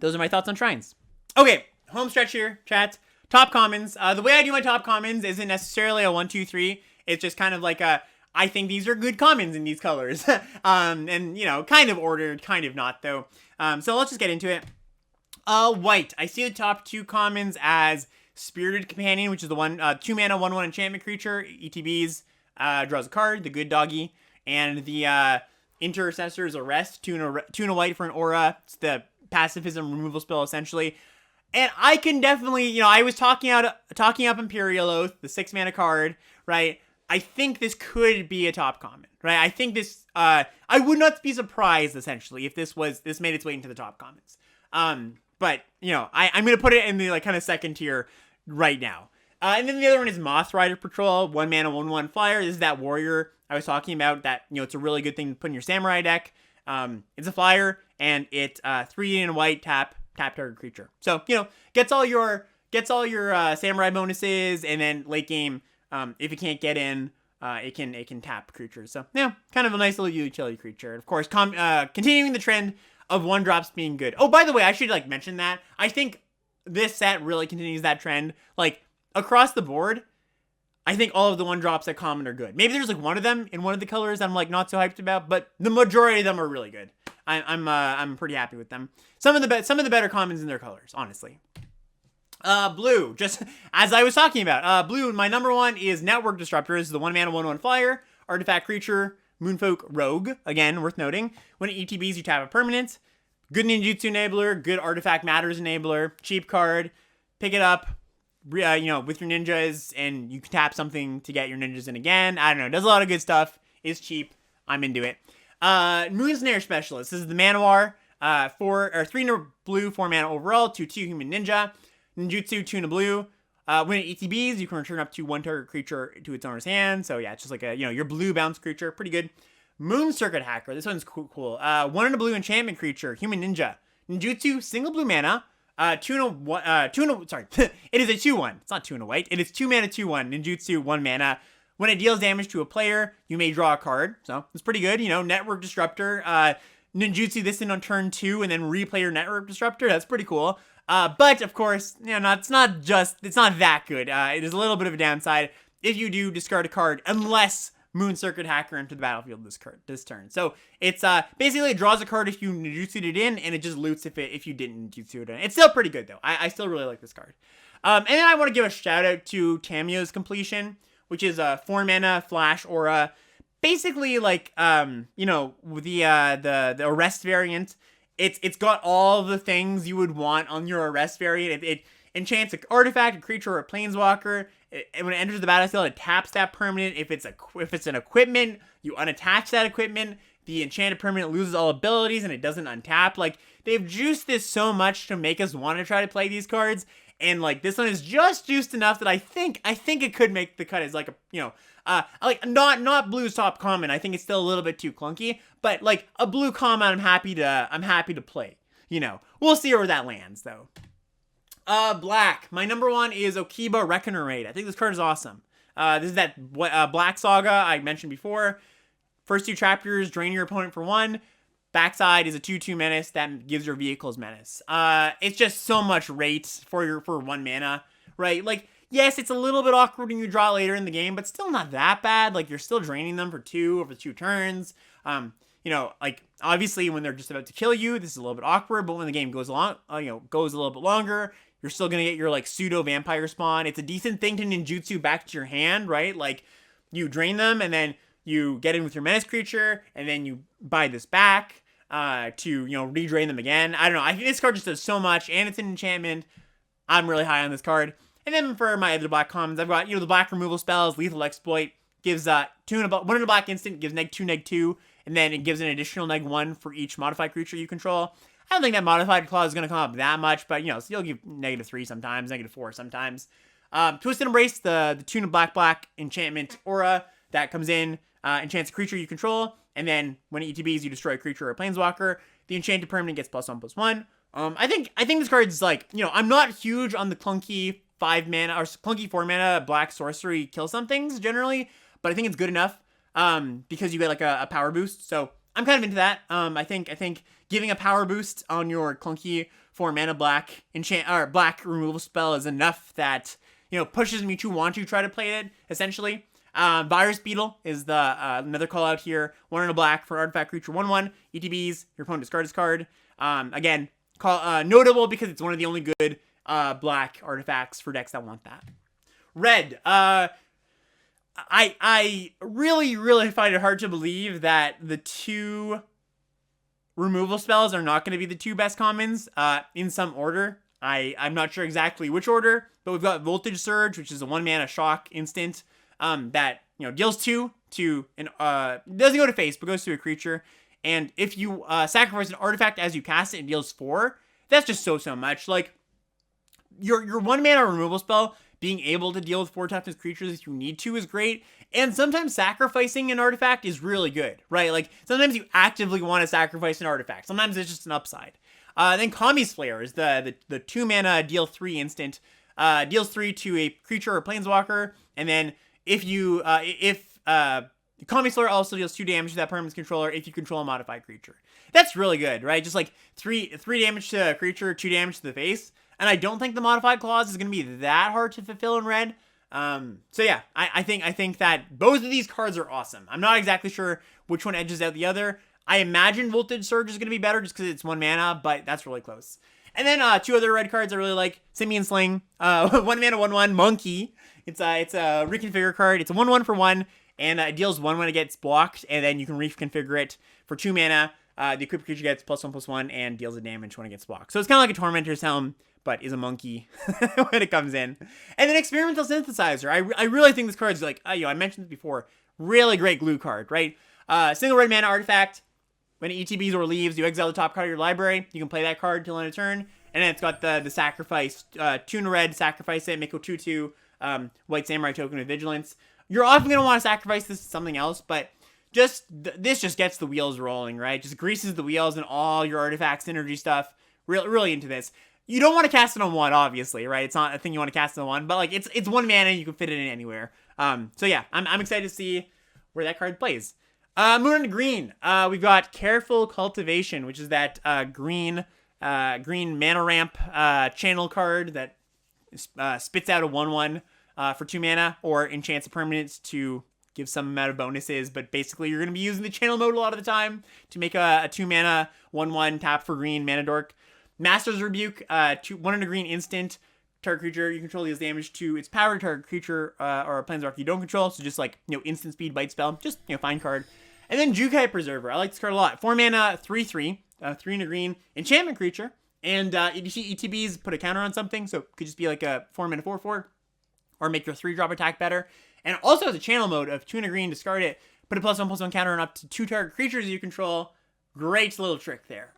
those are my thoughts on shrines. Okay, home stretch here, chat. Top commons. The way I do my top commons isn't necessarily a 1, 2, 3. It's just kind of like I think these are good commons in these colors. And kind of ordered, kind of not though. So let's just get into it. White. I see the top 2 commons as Spirited Companion, which is the 2 mana 1/1 enchantment creature. ETBs, draws a card, the good doggy, and the Intercessor's Arrest, 2 and a white for an aura. It's the pacifism removal spell essentially. And I can definitely, I was talking up Imperial Oath, the 6 mana card, right? I think this could be a top common, right? I think this, I would not be surprised essentially if this made its way into the top commons. But I'm gonna put it in the like kind of second tier right now. And then the other one is Moth Rider Patrol, 1 mana 1/1 flyer. This is that warrior I was talking about. That it's a really good thing to put in your samurai deck. It's a flyer, and it 3 and white tap target creature. So gets all your samurai bonuses, and then late game, if it can't get in, it can tap creatures. So yeah, kind of a nice little utility creature. Of course, continuing the trend of 1-drops being good. Oh, by the way, I should mention that I think this set really continues that trend. Like across the board, I think all of the 1-drops at common are good. Maybe there's like one of them in one of the colors I'm like not so hyped about, but the majority of them are really good. I'm pretty happy with them. Some of the better commons in their colors, honestly. Blue, just as I was talking about. Blue, my number 1 is Network Disruptor. This is the 1 mana 1/1 flyer, artifact creature, Moonfolk Rogue. Again, worth noting. When it ETBs, you tap a permanent. Good ninjutsu enabler, good artifact matters enabler, cheap card. Pick it up, with your ninjas, and you can tap something to get your ninjas in again. I don't know, does a lot of good stuff. Is cheap. I'm into it. Moonsnare Specialist. This is the Manowar. 3 in a blue, 4 mana overall, 2/2 human ninja. Ninjutsu, 2 in a blue. When it ETBs, you can return up to 1 target creature to its owner's hand. So yeah, it's just like a, your blue bounce creature. Pretty good. Moon Circuit Hacker. This one's cool. 1 and a blue enchantment creature, human ninja. Ninjutsu, single blue mana. 2 and a, sorry. It is a 2/1. It's not 2 and a white. It is 2 mana, 2/1. Ninjutsu, 1 mana. When it deals damage to a player, you may draw a card. So it's pretty good. Network Disruptor. Ninjutsu this in on turn 2 and then replay your Network Disruptor. That's pretty cool. But of course, it's not that good. It is a little bit of a downside if you do discard a card, unless Moon Circuit Hacker entered the battlefield this turn. So it's basically it draws a card if you Ninjutsu'd it in, and it just loots if you didn't Ninjutsu it in. It's still pretty good though. I still really like this card. And then I want to give a shout out to Tamiyo's Completion, which is a 4 mana flash aura. Basically, like the arrest variant. It's got all the things you would want on your arrest variant. It enchants an artifact, a creature, or a planeswalker. When it enters the battlefield, it taps that permanent. If it's an equipment, you unattach that equipment. The enchanted permanent loses all abilities and it doesn't untap. Like, they've juiced this so much to make us want to try to play these cards. And like, this one is just juiced enough that I think it could make the cut as like not blue's top common. I think it's still a little bit too clunky, but like a blue common, I'm happy to play. We'll see where that lands though. Black. My number 1 is Okiba Reckoner Raid. I think this card is awesome. This is that Black Saga I mentioned before. First 2 chapters, drain your opponent for 1. Backside is a 2/2 menace that gives your vehicles menace. It's just so much rate for 1 mana, right? Like, yes, it's a little bit awkward when you draw later in the game, but still not that bad. Like, you're still draining them for 2 over 2 turns. Like, obviously when they're just about to kill you, this is a little bit awkward, but when the game goes along, goes a little bit longer, you're still gonna get your like pseudo vampire spawn. It's a decent thing to ninjutsu back to your hand, right? Like, you drain them and then you get in with your menace creature and then you buy this back to redrain them again. I don't know. I think this card just does so much, and it's an enchantment. I'm really high on this card. And then for my other black commons, I've got the black removal spells, Lethal Exploit gives 1 in a black instant, gives -2/-2, and then it gives an additional -1 for each modified creature you control. I don't think that modified clause is going to come up that much, but so you'll give -3 sometimes, -4 sometimes. Twisted Embrace, the 2 in a black enchantment aura that comes in, enchants a creature you control, and then when it ETBs, you destroy a creature or a planeswalker. The enchanted permanent gets +1/+1. I think this card's like, I'm not huge on the clunky 5 mana or clunky 4 mana black sorcery kill somethings generally, but I think it's good enough because you get like a power boost. So I'm kind of into that. I think giving a power boost on your clunky 4 mana black black removal spell is enough that pushes me to want to try to play it essentially. Virus Beetle is the another call out here. 1 in a black for artifact creature 1/1. ETBs, your opponent discards his card. Again, notable because it's one of the only good black artifacts for decks that want that. Red. I really find it hard to believe that the 2 removal spells are not going to be the 2 best commons in some order. I'm not sure exactly which order, but we've got Voltage Surge, which is a 1 mana shock instant. That deals 2 to doesn't go to face but goes to a creature, and if you sacrifice an artifact as you cast it, it deals 4. That's just so much. Like, your 1 mana removal spell being able to deal with 4 toughness creatures if you need to is great, and sometimes sacrificing an artifact is really good, right? Like, sometimes you actively want to sacrifice an artifact. Sometimes it's just an upside. Then Kami's Flair is the 2 mana deal 3 instant, deals 3 to a creature or planeswalker, and then if Kami's Flair also deals 2 damage to that permanent's controller if you control a modified creature. That's really good, right? Just like 3 damage to a creature, 2 damage to the face. And I don't think the modified clause is going to be that hard to fulfill in red. So yeah, I think that both of these cards are awesome. I'm not exactly sure which one edges out the other. I imagine Voltage Surge is going to be better just because it's 1 mana, but that's really close. And then 2 other red cards I really like. Simian Sling, 1 mana 1/1 Monkey. It's a reconfigure card. It's a 1/1 for 1, and it deals 1 when it gets blocked, and then you can reconfigure it for 2 mana. The equipped creature gets +1/+1 and deals a damage when it gets blocked. So it's kind of like a Tormentor's Helm, but is a monkey when it comes in. And then Experimental Synthesizer. I really think this card is like, I mentioned this before, really great glue card, right? Single red mana artifact. When it ETBs or leaves, you exile the top card of your library. You can play that card till end of turn. And then it's got the sacrifice, 2 in a red, sacrifice it, make a 2/2, white samurai token with vigilance. You're often going to want to sacrifice this to something else, but this just gets the wheels rolling, right? Just greases the wheels and all your artifact synergy stuff. Really into this. You don't want to cast it on 1, obviously, right? It's not a thing you want to cast it on 1, but like it's 1 mana and you can fit it in anywhere. So yeah, I'm excited to see where that card plays. Moving on to green, we've got Careful Cultivation, which is that green mana ramp channel card that spits out a 1/1 for 2 mana, or enchants a permanent to give some amount of bonuses, but basically you're going to be using the channel mode a lot of the time to make a 2 mana 1/1 tap for green mana dork. Master's Rebuke, 1 and a green instant. Target creature you control deals damage to its power. Target creature or a planeswalker you don't control, so just like, instant speed bite spell. Just, fine card. And then Jukai Preserver. I like this card a lot. 4 mana, 3/3, 3 and a green enchantment creature. And if you see ETBs, put a counter on something, so it could just be like a 4 mana 4/4, or make your 3-drop attack better. And it also has a channel mode of 2 and a green, discard it, put a +1/+1 counter on up to 2 target creatures you control. Great little trick there.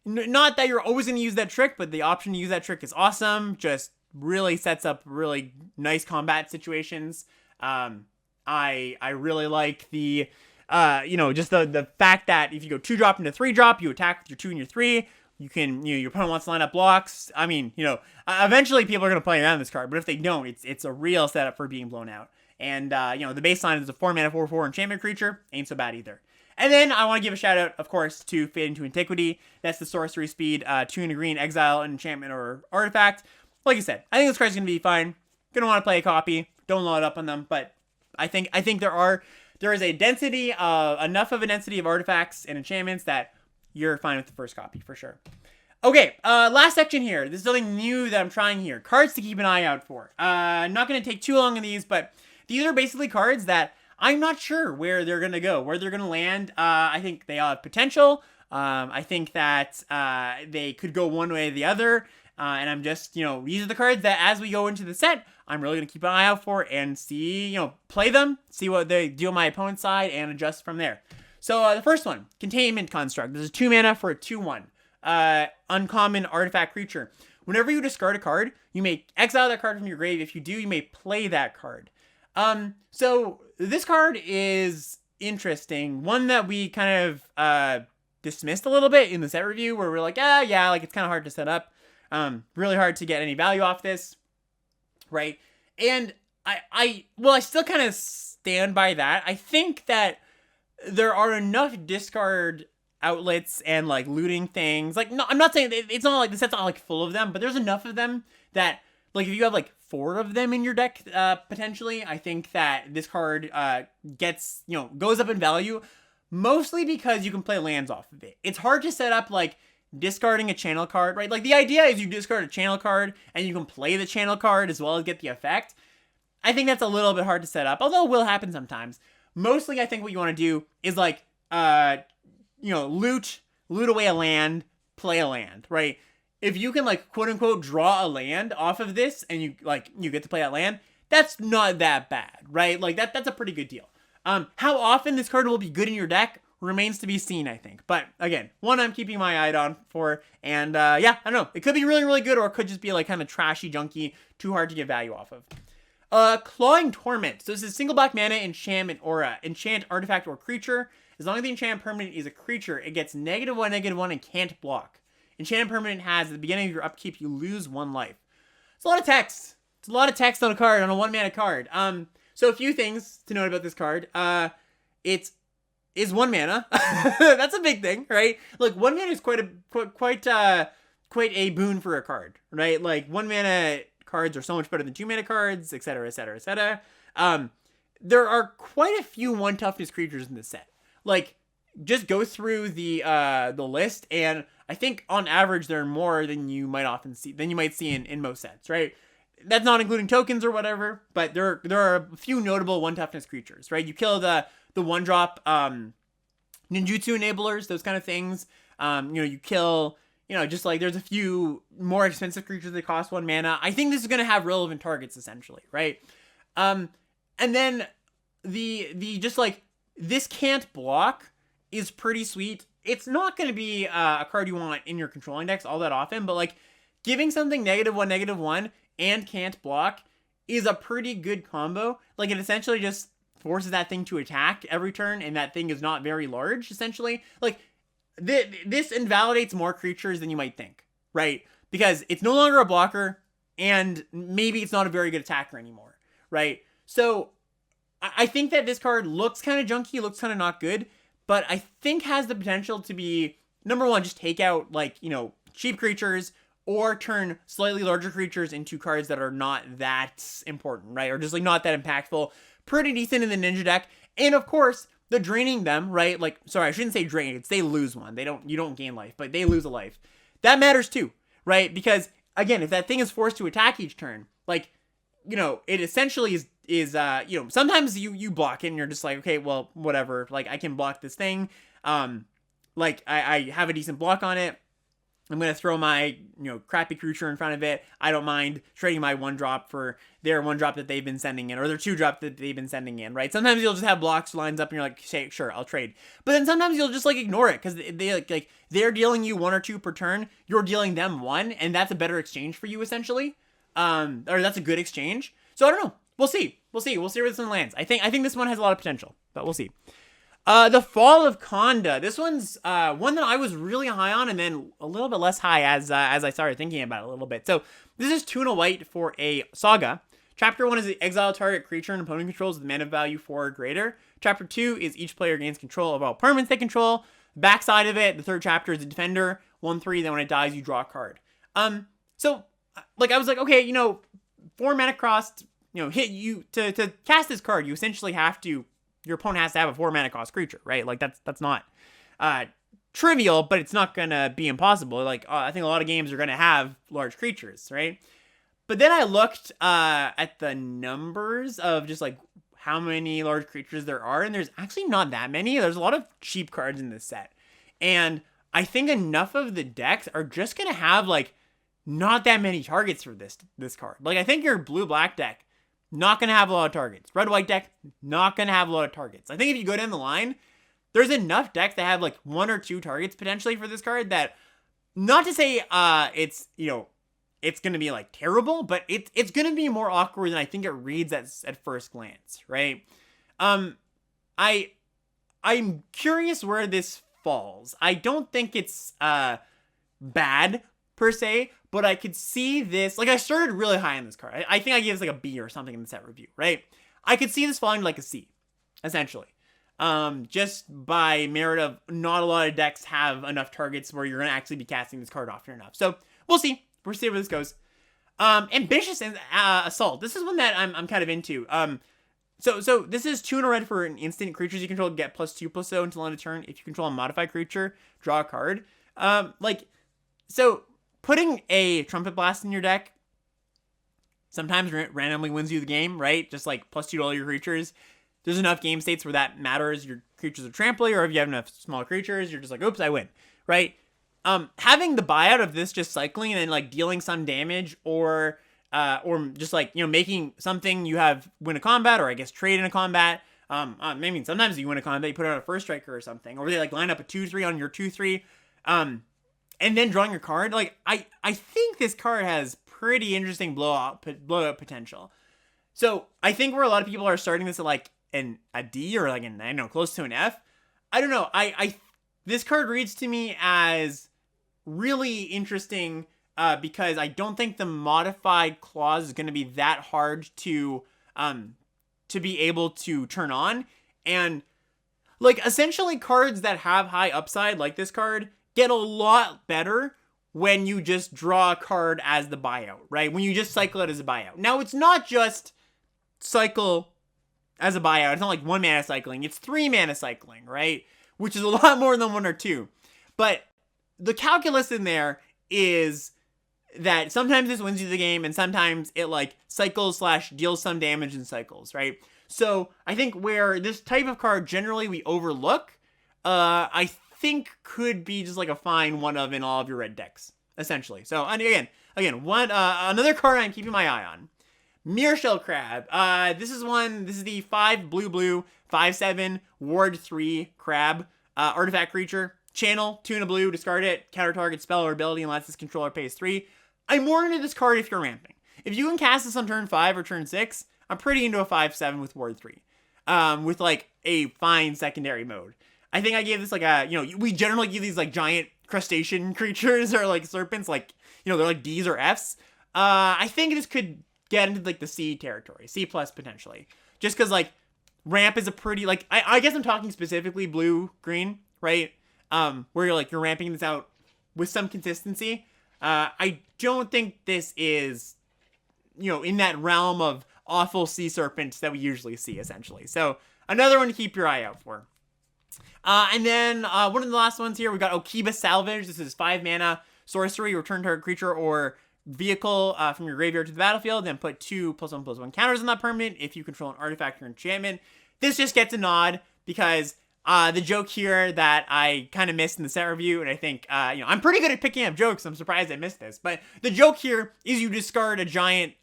Not that you're always going to use that trick, but the option to use that trick is awesome. Just really sets up really nice combat situations. I really like the, just the fact that if you go 2-drop into 3-drop, you attack with your 2 and your 3. You can, your opponent wants to line up blocks. I mean, eventually people are going to play around this card, but if they don't, it's a real setup for being blown out. And, the baseline is a 4 mana 4/4 enchantment creature. Ain't so bad either. And then I want to give a shout out, of course, to Fade into Antiquity. That's the sorcery speed, 2 and a green, exile an enchantment or artifact. Like I said, I think this card's going to be fine. Gonna want to play a copy. Don't load up on them, but I think there is a density of enough of a density of artifacts and enchantments that you're fine with the first copy for sure. Okay, last section here. This is something new that I'm trying here. Cards to keep an eye out for. Not going to take too long on these, but these are basically cards that I'm not sure where they're going to go, where they're going to land. I think they all have potential. I think that they could go one way or the other. And I'm just, these are the cards that as we go into the set, I'm really going to keep an eye out for and see, play them, see what they do on my opponent's side, and adjust from there. So the first one, Containment Construct. This is 2 mana for a 2/1. Uncommon artifact creature. Whenever you discard a card, you may exile that card from your grave. If you do, you may play that card. So this card is interesting. One that we kind of dismissed a little bit in the set review, where we're like, it's kind of hard to set up. Really hard to get any value off this, right? And I still kind of stand by that. I think that there are enough discard outlets and like looting things. Like, no, I'm not saying it's not like the set's not like full of them, but there's enough of them that like if you have like 4 of them in your deck, potentially, I think that this card gets, goes up in value, mostly because you can play lands off of it. It's hard to set up like discarding a channel card, right? Like the idea is you discard a channel card and you can play the channel card as well as get the effect. I think that's a little bit hard to set up, although it will happen sometimes. Mostly, I think what you want to do is like, loot away a land, play a land, right? If you can like quote unquote draw a land off of this and you get to play that land, that's not that bad, right? Like that's a pretty good deal. How often this card will be good in your deck remains to be seen, I think. But again, one I'm keeping my eye on for, and I don't know. It could be really, really good, or it could just be like kind of trashy, junky, too hard to get value off of. Clawing Torment. So this is single black mana enchantment aura. Enchant artifact or creature. As long as the enchant permanent is a creature, it gets -1/-1 and can't block. Enchanted permanent has, at the beginning of your upkeep, you lose 1 life. It's a lot of text. It's a lot of text on a card, on a 1 mana card. So a few things to note about this card. It is 1 mana. That's a big thing, right? Like 1 mana is quite a boon for a card, right? Like 1 mana cards are so much better than 2 mana cards, etc., etc., etc. There are quite a few 1 toughness creatures in this set. Like, just go through the list, and I think on average there are more than you might see in most sets, right? That's not including tokens or whatever, but there are a few notable 1 toughness creatures, right? You kill the 1-drop ninjutsu enablers, those kind of things. You kill, just like there's a few more expensive creatures that cost 1 mana. I think this is gonna have relevant targets essentially, right? And then the just like this can't block is pretty sweet. It's not going to be a card you want in your controlling decks all that often, but like giving something -1/-1 and can't block is a pretty good combo. Like it essentially just forces that thing to attack every turn, and that thing is not very large, essentially. Like, this invalidates more creatures than you might think, right? Because it's no longer a blocker, and maybe it's not a very good attacker anymore, right? So I think that this card looks kind of junky, looks kind of not good, but I think has the potential to be, number one, just take out, like, you know, cheap creatures, or turn slightly larger creatures into cards that are not that important, right? Or just, like, not that impactful. Pretty decent in the ninja deck. And, of course, the draining them, right? Like, sorry, I shouldn't say drain. It's they lose one. You don't gain life, but they lose a life. That matters too, right? Because, again, if that thing is forced to attack each turn, like, you know, it essentially is you know, sometimes you block it and you're just like, okay, well, whatever. Like, I can block this thing. Like, I have a decent block on it. I'm going to throw my, you know, crappy creature in front of it. I don't mind trading my 1-drop for their 1-drop that they've been sending in, or their 2-drop that they've been sending in, right? Sometimes you'll just have blocks lines up and you're like, say, sure, I'll trade. But then sometimes you'll just, like, ignore it because they like they're dealing you 1 or 2 per turn. You're dealing them 1, and that's a better exchange for you, essentially. Or that's a good exchange. So I don't know. We'll see. We'll see where this one lands. I think this one has a lot of potential, but we'll see. The Fall of Khanda. This one's one that I was really high on, and then a little bit less high as I started thinking about it a little bit. So this is 2 and a white for a saga. Chapter 1 is the exile target creature and opponent controls with mana value 4 or greater. Chapter 2 is each player gains control of all permanents they control. Backside of it, the third chapter is a defender, 1/3. Then when it dies, you draw a card. So like I was like, okay, you know, 4 mana cost, you know, hit you to cast this card. You essentially have to. Your opponent has to have a 4 mana cost creature, right? Like, that's not trivial, but it's not gonna be impossible. Like, I think a lot of games are gonna have large creatures, right? But then I looked at the numbers of just, like, how many large creatures there are, and there's actually not that many. There's a lot of cheap cards in this set. And I think enough of the decks are just gonna have, like, not that many targets for this card. Like, I think your blue-black deck, not going to have a lot of targets. Red-white deck, not going to have a lot of targets. I think if you go down the line, there's enough decks that have, like, 1 or 2 targets potentially for this card that, not to say it's, you know, it's going to be, like, terrible, but it's going to be more awkward than I think it reads at first glance, right? I'm curious where this falls. I don't think it's bad, per se, but I could see this, like, I started really high on this card. I think I gave this, like, a B or something in the set review, right? I could see this falling to, like, a C, essentially. Just by merit of not a lot of decks have enough targets where you're going to actually be casting this card often enough. So, we'll see. We'll see where this goes. Ambitious and Assault. This is one that I'm kind of into. So this is 2 and a red for an instant. Creatures you control get +2/+0 until end of turn. If you control a modified creature, draw a card. So putting a Trumpet Blast in your deck sometimes randomly wins you the game, right? Just like +2 to all your creatures. There's enough game states where that matters. Your creatures are tramply, or if you have enough small creatures, you're just like, oops, I win, right? Having the buyout of this just cycling and then, like, dealing some damage, or just, like, you know, making something you have win a combat, or I guess trade in a combat. Maybe sometimes you win a combat, you put out a first striker or something, or they, like, line up a 2/3 on your 2/3. And then drawing your card, like, I think this card has pretty interesting blowout potential. So I think where a lot of people are starting this at, like, a D or, like, I don't know, close to an F. I don't know. This card reads to me as really interesting because I don't think the modified clause is going to be that hard to be able to turn on. And, like, essentially cards that have high upside, like this card, get a lot better when you just draw a card as the buyout, right? When you just cycle it as a buyout. Now, it's not just cycle as a buyout. It's not like 1 mana cycling. It's 3 mana cycling, right? Which is a lot more than 1 or 2. But the calculus in there is that sometimes this wins you the game, and sometimes it, like, cycles / deals some damage in cycles, right? So I think where this type of card generally we overlook, I think could be just like a fine one of in all of your red decks, essentially. So, and again, another card I'm keeping my eye on. Mearshell Crab. This is the 5 blue, 5/7, ward 3 crab, artifact creature. Channel, 2 and a blue, discard it, counter target spell or ability unless its controller pays 3. I'm more into this card if you're ramping. If you can cast this on turn 5 or turn 6, I'm pretty into a 5/7 with ward 3. with like a fine secondary mode. I think I gave this like a, we generally give these like giant crustacean creatures or like serpents, like, they're like D's or F's. I think this could get into like the C territory, C plus potentially, just because like ramp is a pretty, like, I guess I'm talking specifically blue green, right? Where you're ramping this out with some consistency. I don't think this is, in that realm of awful sea serpents that we usually see, essentially. So another one to keep your eye out for. And then one of the last ones here, we got Okiba Salvage. This is 5 mana sorcery. Return target creature or vehicle from your graveyard to the battlefield, then put 2 +1/+1 counters on that permanent if you control an artifact or enchantment. This just gets a nod because the joke here that I kind of missed in the set review, and I think, I'm pretty good at picking up jokes. I'm surprised I missed this, but the joke here is you discard a giant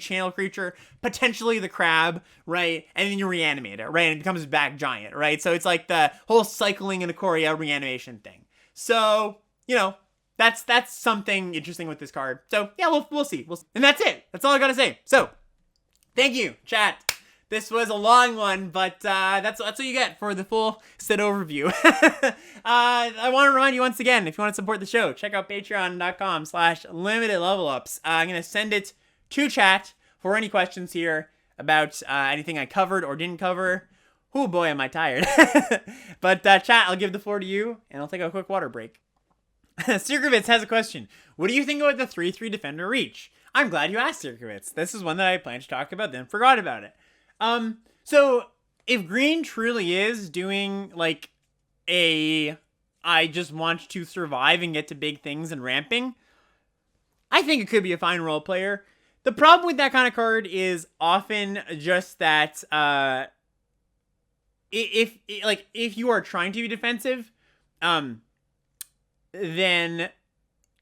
channel creature, potentially the crab, right? And then you reanimate it, right? And it becomes back giant, right? So it's like the whole cycling in Ikoria reanimation thing. So, that's something interesting with this card. So yeah, we'll see. And that's it. That's all I gotta say. So, thank you, chat. This was a long one, but that's what you get for the full set overview. I want to remind you once again, if you want to support the show, check out patreon.com/limitedlevelups. I'm going to send it to chat for any questions here about anything I covered or didn't cover. Oh boy, am I tired. But chat, I'll give the floor to you, and I'll take a quick water break. Sirkovitz has a question. What do you think about the 3/3 Defender Reach? I'm glad you asked, Sirkovitz. This is one that I planned to talk about, then forgot about it. So if green truly is doing like I just want to survive and get to big things and ramping, I think it could be a fine role player. The problem with that kind of card is often just that, if you are trying to be defensive, then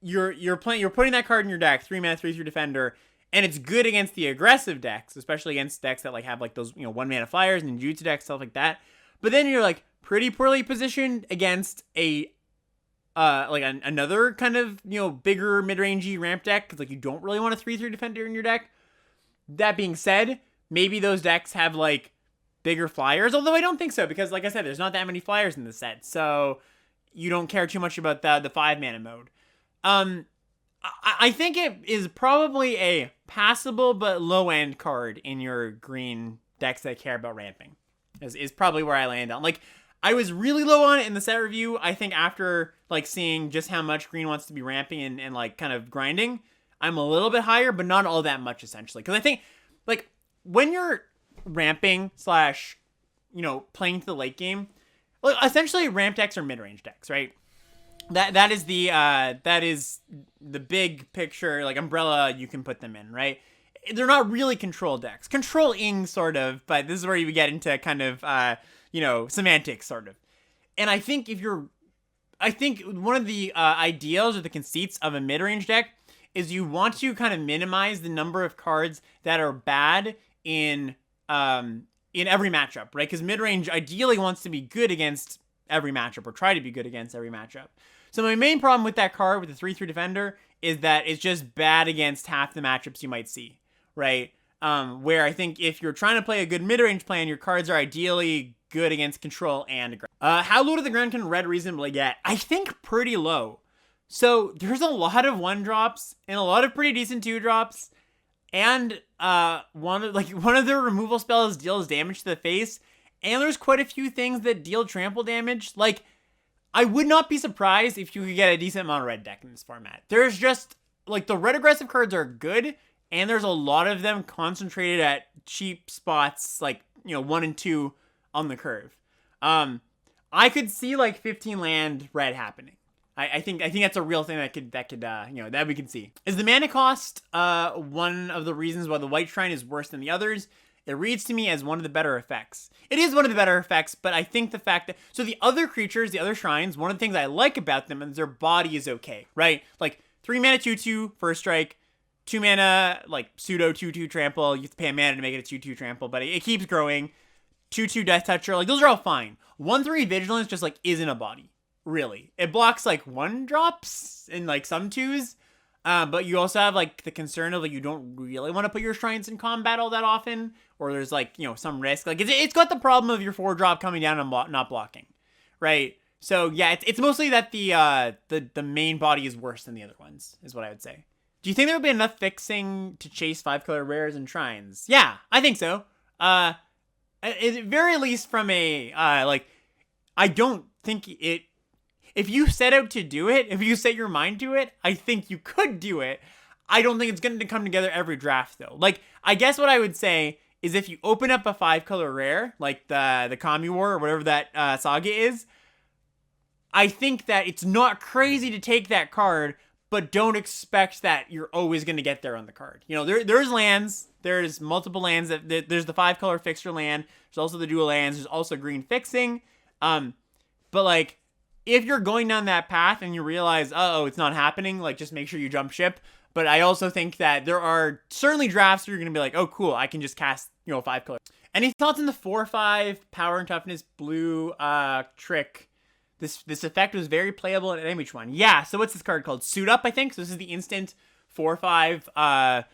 you're putting that card in your deck, 3 mana 3/3 Defender, and it's good against the aggressive decks, especially against decks that like have like those 1 mana flyers and jutsu decks, stuff like that. But then you're like pretty poorly positioned against another kind of bigger mid-rangey ramp deck, because like you don't really want a 3/3 Defender in your deck. That being said, maybe those decks have like bigger flyers, although I don't think so, because like I said, there's not that many flyers in the set, so you don't care too much about the 5 mana mode. I think it is probably a passable but low-end card in your green decks that care about ramping. Is probably where I land on. Like, I was really low on it in the set review. I think after like seeing just how much green wants to be ramping and like kind of grinding, I'm a little bit higher, but not all that much essentially. Because I think like when you're ramping / playing to the late game, like essentially ramp decks are mid-range decks, right? That is the big picture, like umbrella you can put them in, right? They're not really control decks. Control-ing, sort of, but this is where you get into kind of, semantics, sort of. And I think one of the ideals or the conceits of a mid-range deck is you want to kind of minimize the number of cards that are bad in every matchup, right? Because mid-range ideally wants to be good against every matchup, or try to be good against every matchup. So my main problem with that card, with the 3/3 Defender, is that it's just bad against half the matchups you might see, right? Where I think if you're trying to play a good mid-range plan, your cards are ideally good against control and aggression. How low to the ground can red reasonably get? I think pretty low. So there's a lot of 1-drops and a lot of pretty decent 2-drops, and one of their removal spells deals damage to the face, and there's quite a few things that deal trample damage. Like, I would not be surprised if you could get a decent amount of red deck in this format. There's just, like, the red aggressive cards are good, and there's a lot of them concentrated at cheap spots, like, 1 and 2 on the curve. I could see, like, 15 land red happening. I think that's a real thing that we can see. Is the mana cost one of the reasons why the White Shrine is worse than the others? It reads to me as one of the better effects. It is one of the better effects, but I think the fact that... So the other creatures, the other shrines, one of the things I like about them is their body is okay, right? Like, 3 mana 2/2 first strike, 2 mana, like, pseudo 2/2 trample. You have to pay a mana to make it a 2/2 trample, but it keeps growing. 2/2 Death Toucher, like, those are all fine. 1/3 Vigilance just, like, isn't a body, really. It blocks, like, 1-drops and, like, some 2s. But you also have like the concern of like you don't really want to put your shrines in combat all that often, or there's like, you know, some risk. Like it's got the problem of your 4-drop coming down and not blocking, right? So yeah, it's mostly that the main body is worse than the other ones, is what I would say. Do you think there would be enough fixing to chase 5-color rares and shrines? Yeah, I think so. At very least from a like, I don't think it. If you set out to do it, if you set your mind to it, I think you could do it. I don't think it's going to come together every draft, though. Like, I guess what I would say is if you open up a 5-color rare, like the Kamigawa or whatever that saga is, I think that it's not crazy to take that card, but don't expect that you're always going to get there on the card. You know, there's lands. There's multiple lands. There's the 5-color fixture land. There's also the dual lands. There's also green fixing. But, like, if you're going down that path and you realize, it's not happening, like, just make sure you jump ship. But I also think that there are certainly drafts where you're going to be like, oh, cool, I can just cast, 5-color. Any thoughts on the 4/5 power and toughness blue trick? This effect was very playable at MH1. Yeah, so what's this card called? Suit Up, I think. So this is the instant 4/5.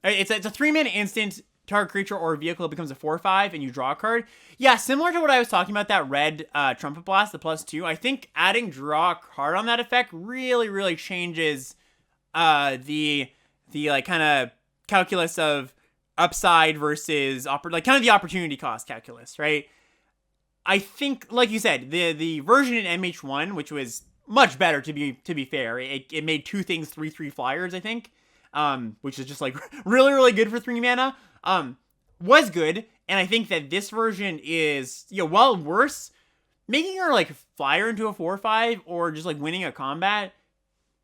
It's a 3-mana instant. Target creature or vehicle becomes a 4/5 and you draw a card. Yeah, similar to what I was talking about, that red Trumpet Blast, the +2. I think adding draw a card on that effect really, really changes the like kind of calculus of upside versus like kind of the opportunity cost calculus, right? I think, like you said, the version in MH1, which was much better to be fair, it made 2 things 3/3 flyers, I think, which is just like really, really good for 3 mana. Was good, and I think that this version is, while worse, making her like flyer into a 4/5 or just like winning a combat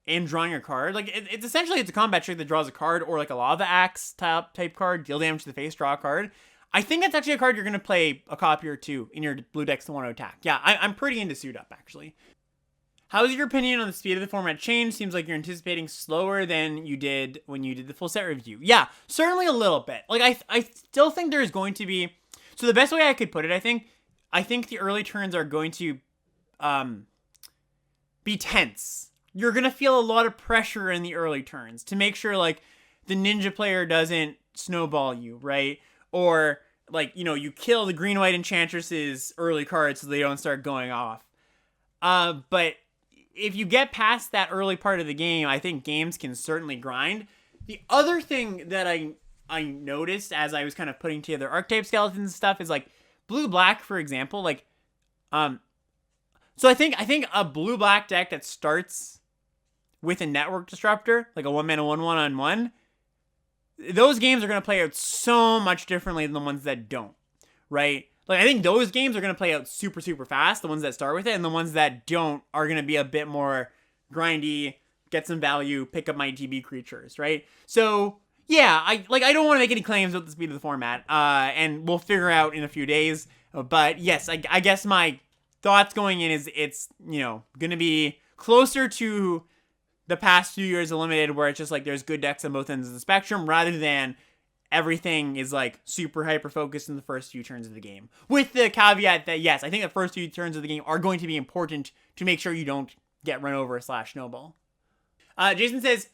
and drawing a card, like it's essentially a combat trick that draws a card, or like a Lava Axe type card, deal damage to the face, draw a card. I think that's actually a card you're gonna play a copy or 2 in your blue decks to want to attack. Yeah, I'm pretty into Suit Up actually. How's your opinion on the speed of the format change? Seems like you're anticipating slower than you did when you did the full set review. Yeah, certainly a little bit. Like, I still think there's going to be... So the best way I could put it, I think the early turns are going to be tense. You're going to feel a lot of pressure in the early turns to make sure, like, the ninja player doesn't snowball you, right? Or, like, you kill the green-white enchantresses early cards so they don't start going off. But... if you get past that early part of the game, I think games can certainly grind. The other thing that I noticed as I was kind of putting together archetype skeletons and stuff is like blue-black, for example. Like, so I think a blue-black deck that starts with a network disruptor, like a 1-mana 1/1 on 1, those games are going to play out so much differently than the ones that don't, right? Like, I think those games are going to play out super, super fast, the ones that start with it, and the ones that don't are going to be a bit more grindy, get some value, pick up my TB creatures, right? So, yeah, I don't want to make any claims about the speed of the format, and we'll figure out in a few days, but yes, I guess my thoughts going in is it's, going to be closer to the past few years of Limited, where it's just like there's good decks on both ends of the spectrum, rather than everything is like super hyper focused in the first few turns of the game. With the caveat that yes, I think the first few turns of the game are going to be important to make sure you don't get run over / snowball. Jason says,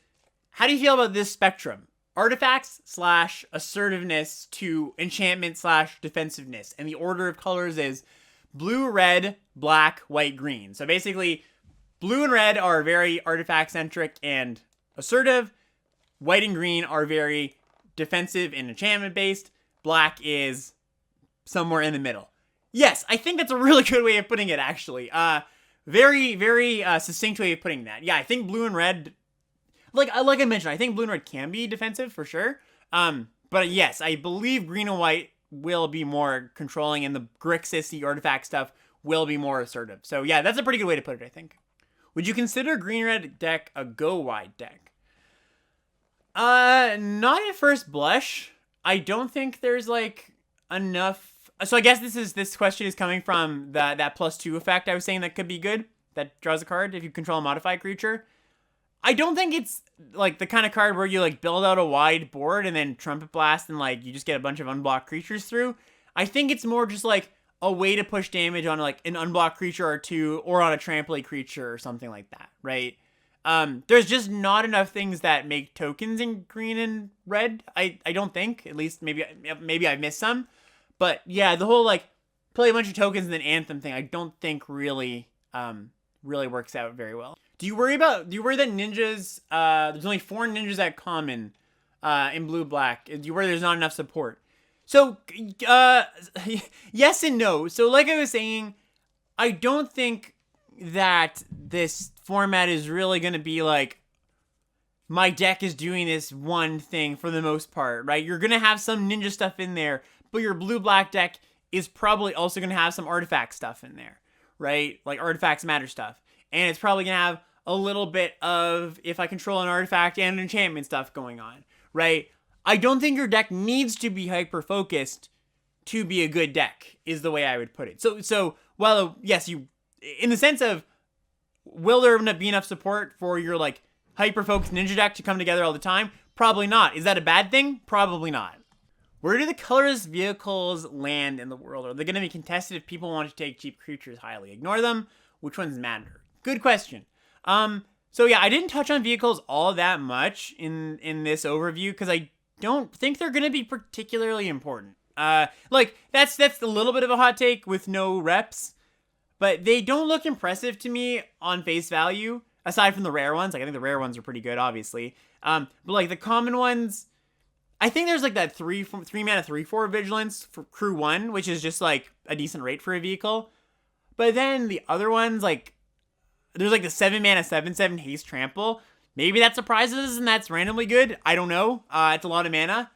how do you feel about this spectrum? Artifacts / assertiveness to enchantment / defensiveness. And the order of colors is blue, red, black, white, green. So basically, blue and red are very artifact centric and assertive. White and green are very defensive and enchantment based. Black is somewhere in the middle. Yes, I think that's a really good way of putting it, actually. Very, very succinct way of putting that. Yeah, I think blue and red, like I mentioned, I think blue and red can be defensive for sure. But yes, I believe green and white will be more controlling, and the Grixis, the artifact stuff, will be more assertive. So yeah, that's a pretty good way to put it, I think. Would you consider green-red deck a go-wide deck? Not at first blush. I don't think there's like enough. So I guess this question is coming from that +2 effect I was saying that could be good. That draws a card if you control a modified creature. I don't think it's like the kind of card where you like build out a wide board and then Trumpet Blast and like you just get a bunch of unblocked creatures through. I think it's more just like a way to push damage on like an unblocked creature or 2, or on a trampoline creature or something like that, right? There's just not enough things that make tokens in green and red. I don't think. At least maybe I missed some. But yeah, the whole like play a bunch of tokens and then Anthem thing, I don't think really works out very well. Do you worry that ninjas, there's only 4 ninjas at common in blue black? Do you worry there's not enough support? So yes and no. So like I was saying, I don't think that this format is really going to be like, my deck is doing this one thing for the most part, right? You're going to have some ninja stuff in there, but your blue-black deck is probably also going to have some artifact stuff in there, right? Like artifacts matter stuff. And it's probably going to have a little bit of, if I control an artifact and enchantment stuff going on, right? I don't think your deck needs to be hyper-focused to be a good deck, is the way I would put it. So while, yes, you, in the sense of, will there be enough support for your, like, hyper-focused ninja deck to come together all the time? Probably not. Is that a bad thing? Probably not. Where do the colorless vehicles land in the world? Are they going to be contested if people want to take cheap creatures highly? Ignore them. Which ones matter? Good question. So yeah, I didn't touch on vehicles all that much in this overview because I don't think they're going to be particularly important. Like, that's a little bit of a hot take with no reps, but they don't look impressive to me on face value, aside from the rare ones. Like, I think the rare ones are pretty good, obviously. But like the common ones, I think there's like that 3 mana 3/4 vigilance for crew 1, which is just like a decent rate for a vehicle. But then the other ones, like, there's like the 7 mana 7/7 haste trample. Maybe that surprises and that's randomly good. I don't know. It's a lot of mana.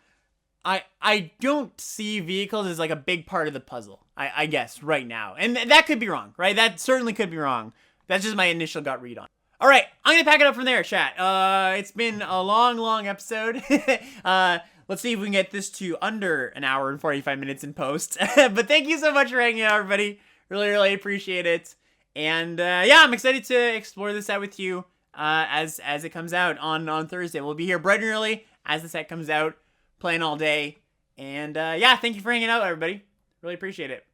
I don't see vehicles as like a big part of the puzzle, I guess, right now. And that could be wrong, right? That certainly could be wrong. That's just my initial gut read on it. All right, I'm going to pack it up from there, chat. It's been a long episode. Let's see if we can get this to under an hour and 45 minutes in post. But thank you so much for hanging out, everybody. Really appreciate it. And yeah, I'm excited to explore this set with you as it comes out on Thursday. We'll be here bright and early as the set comes out, playing all day. And yeah, thank you for hanging out, everybody. Really appreciate it.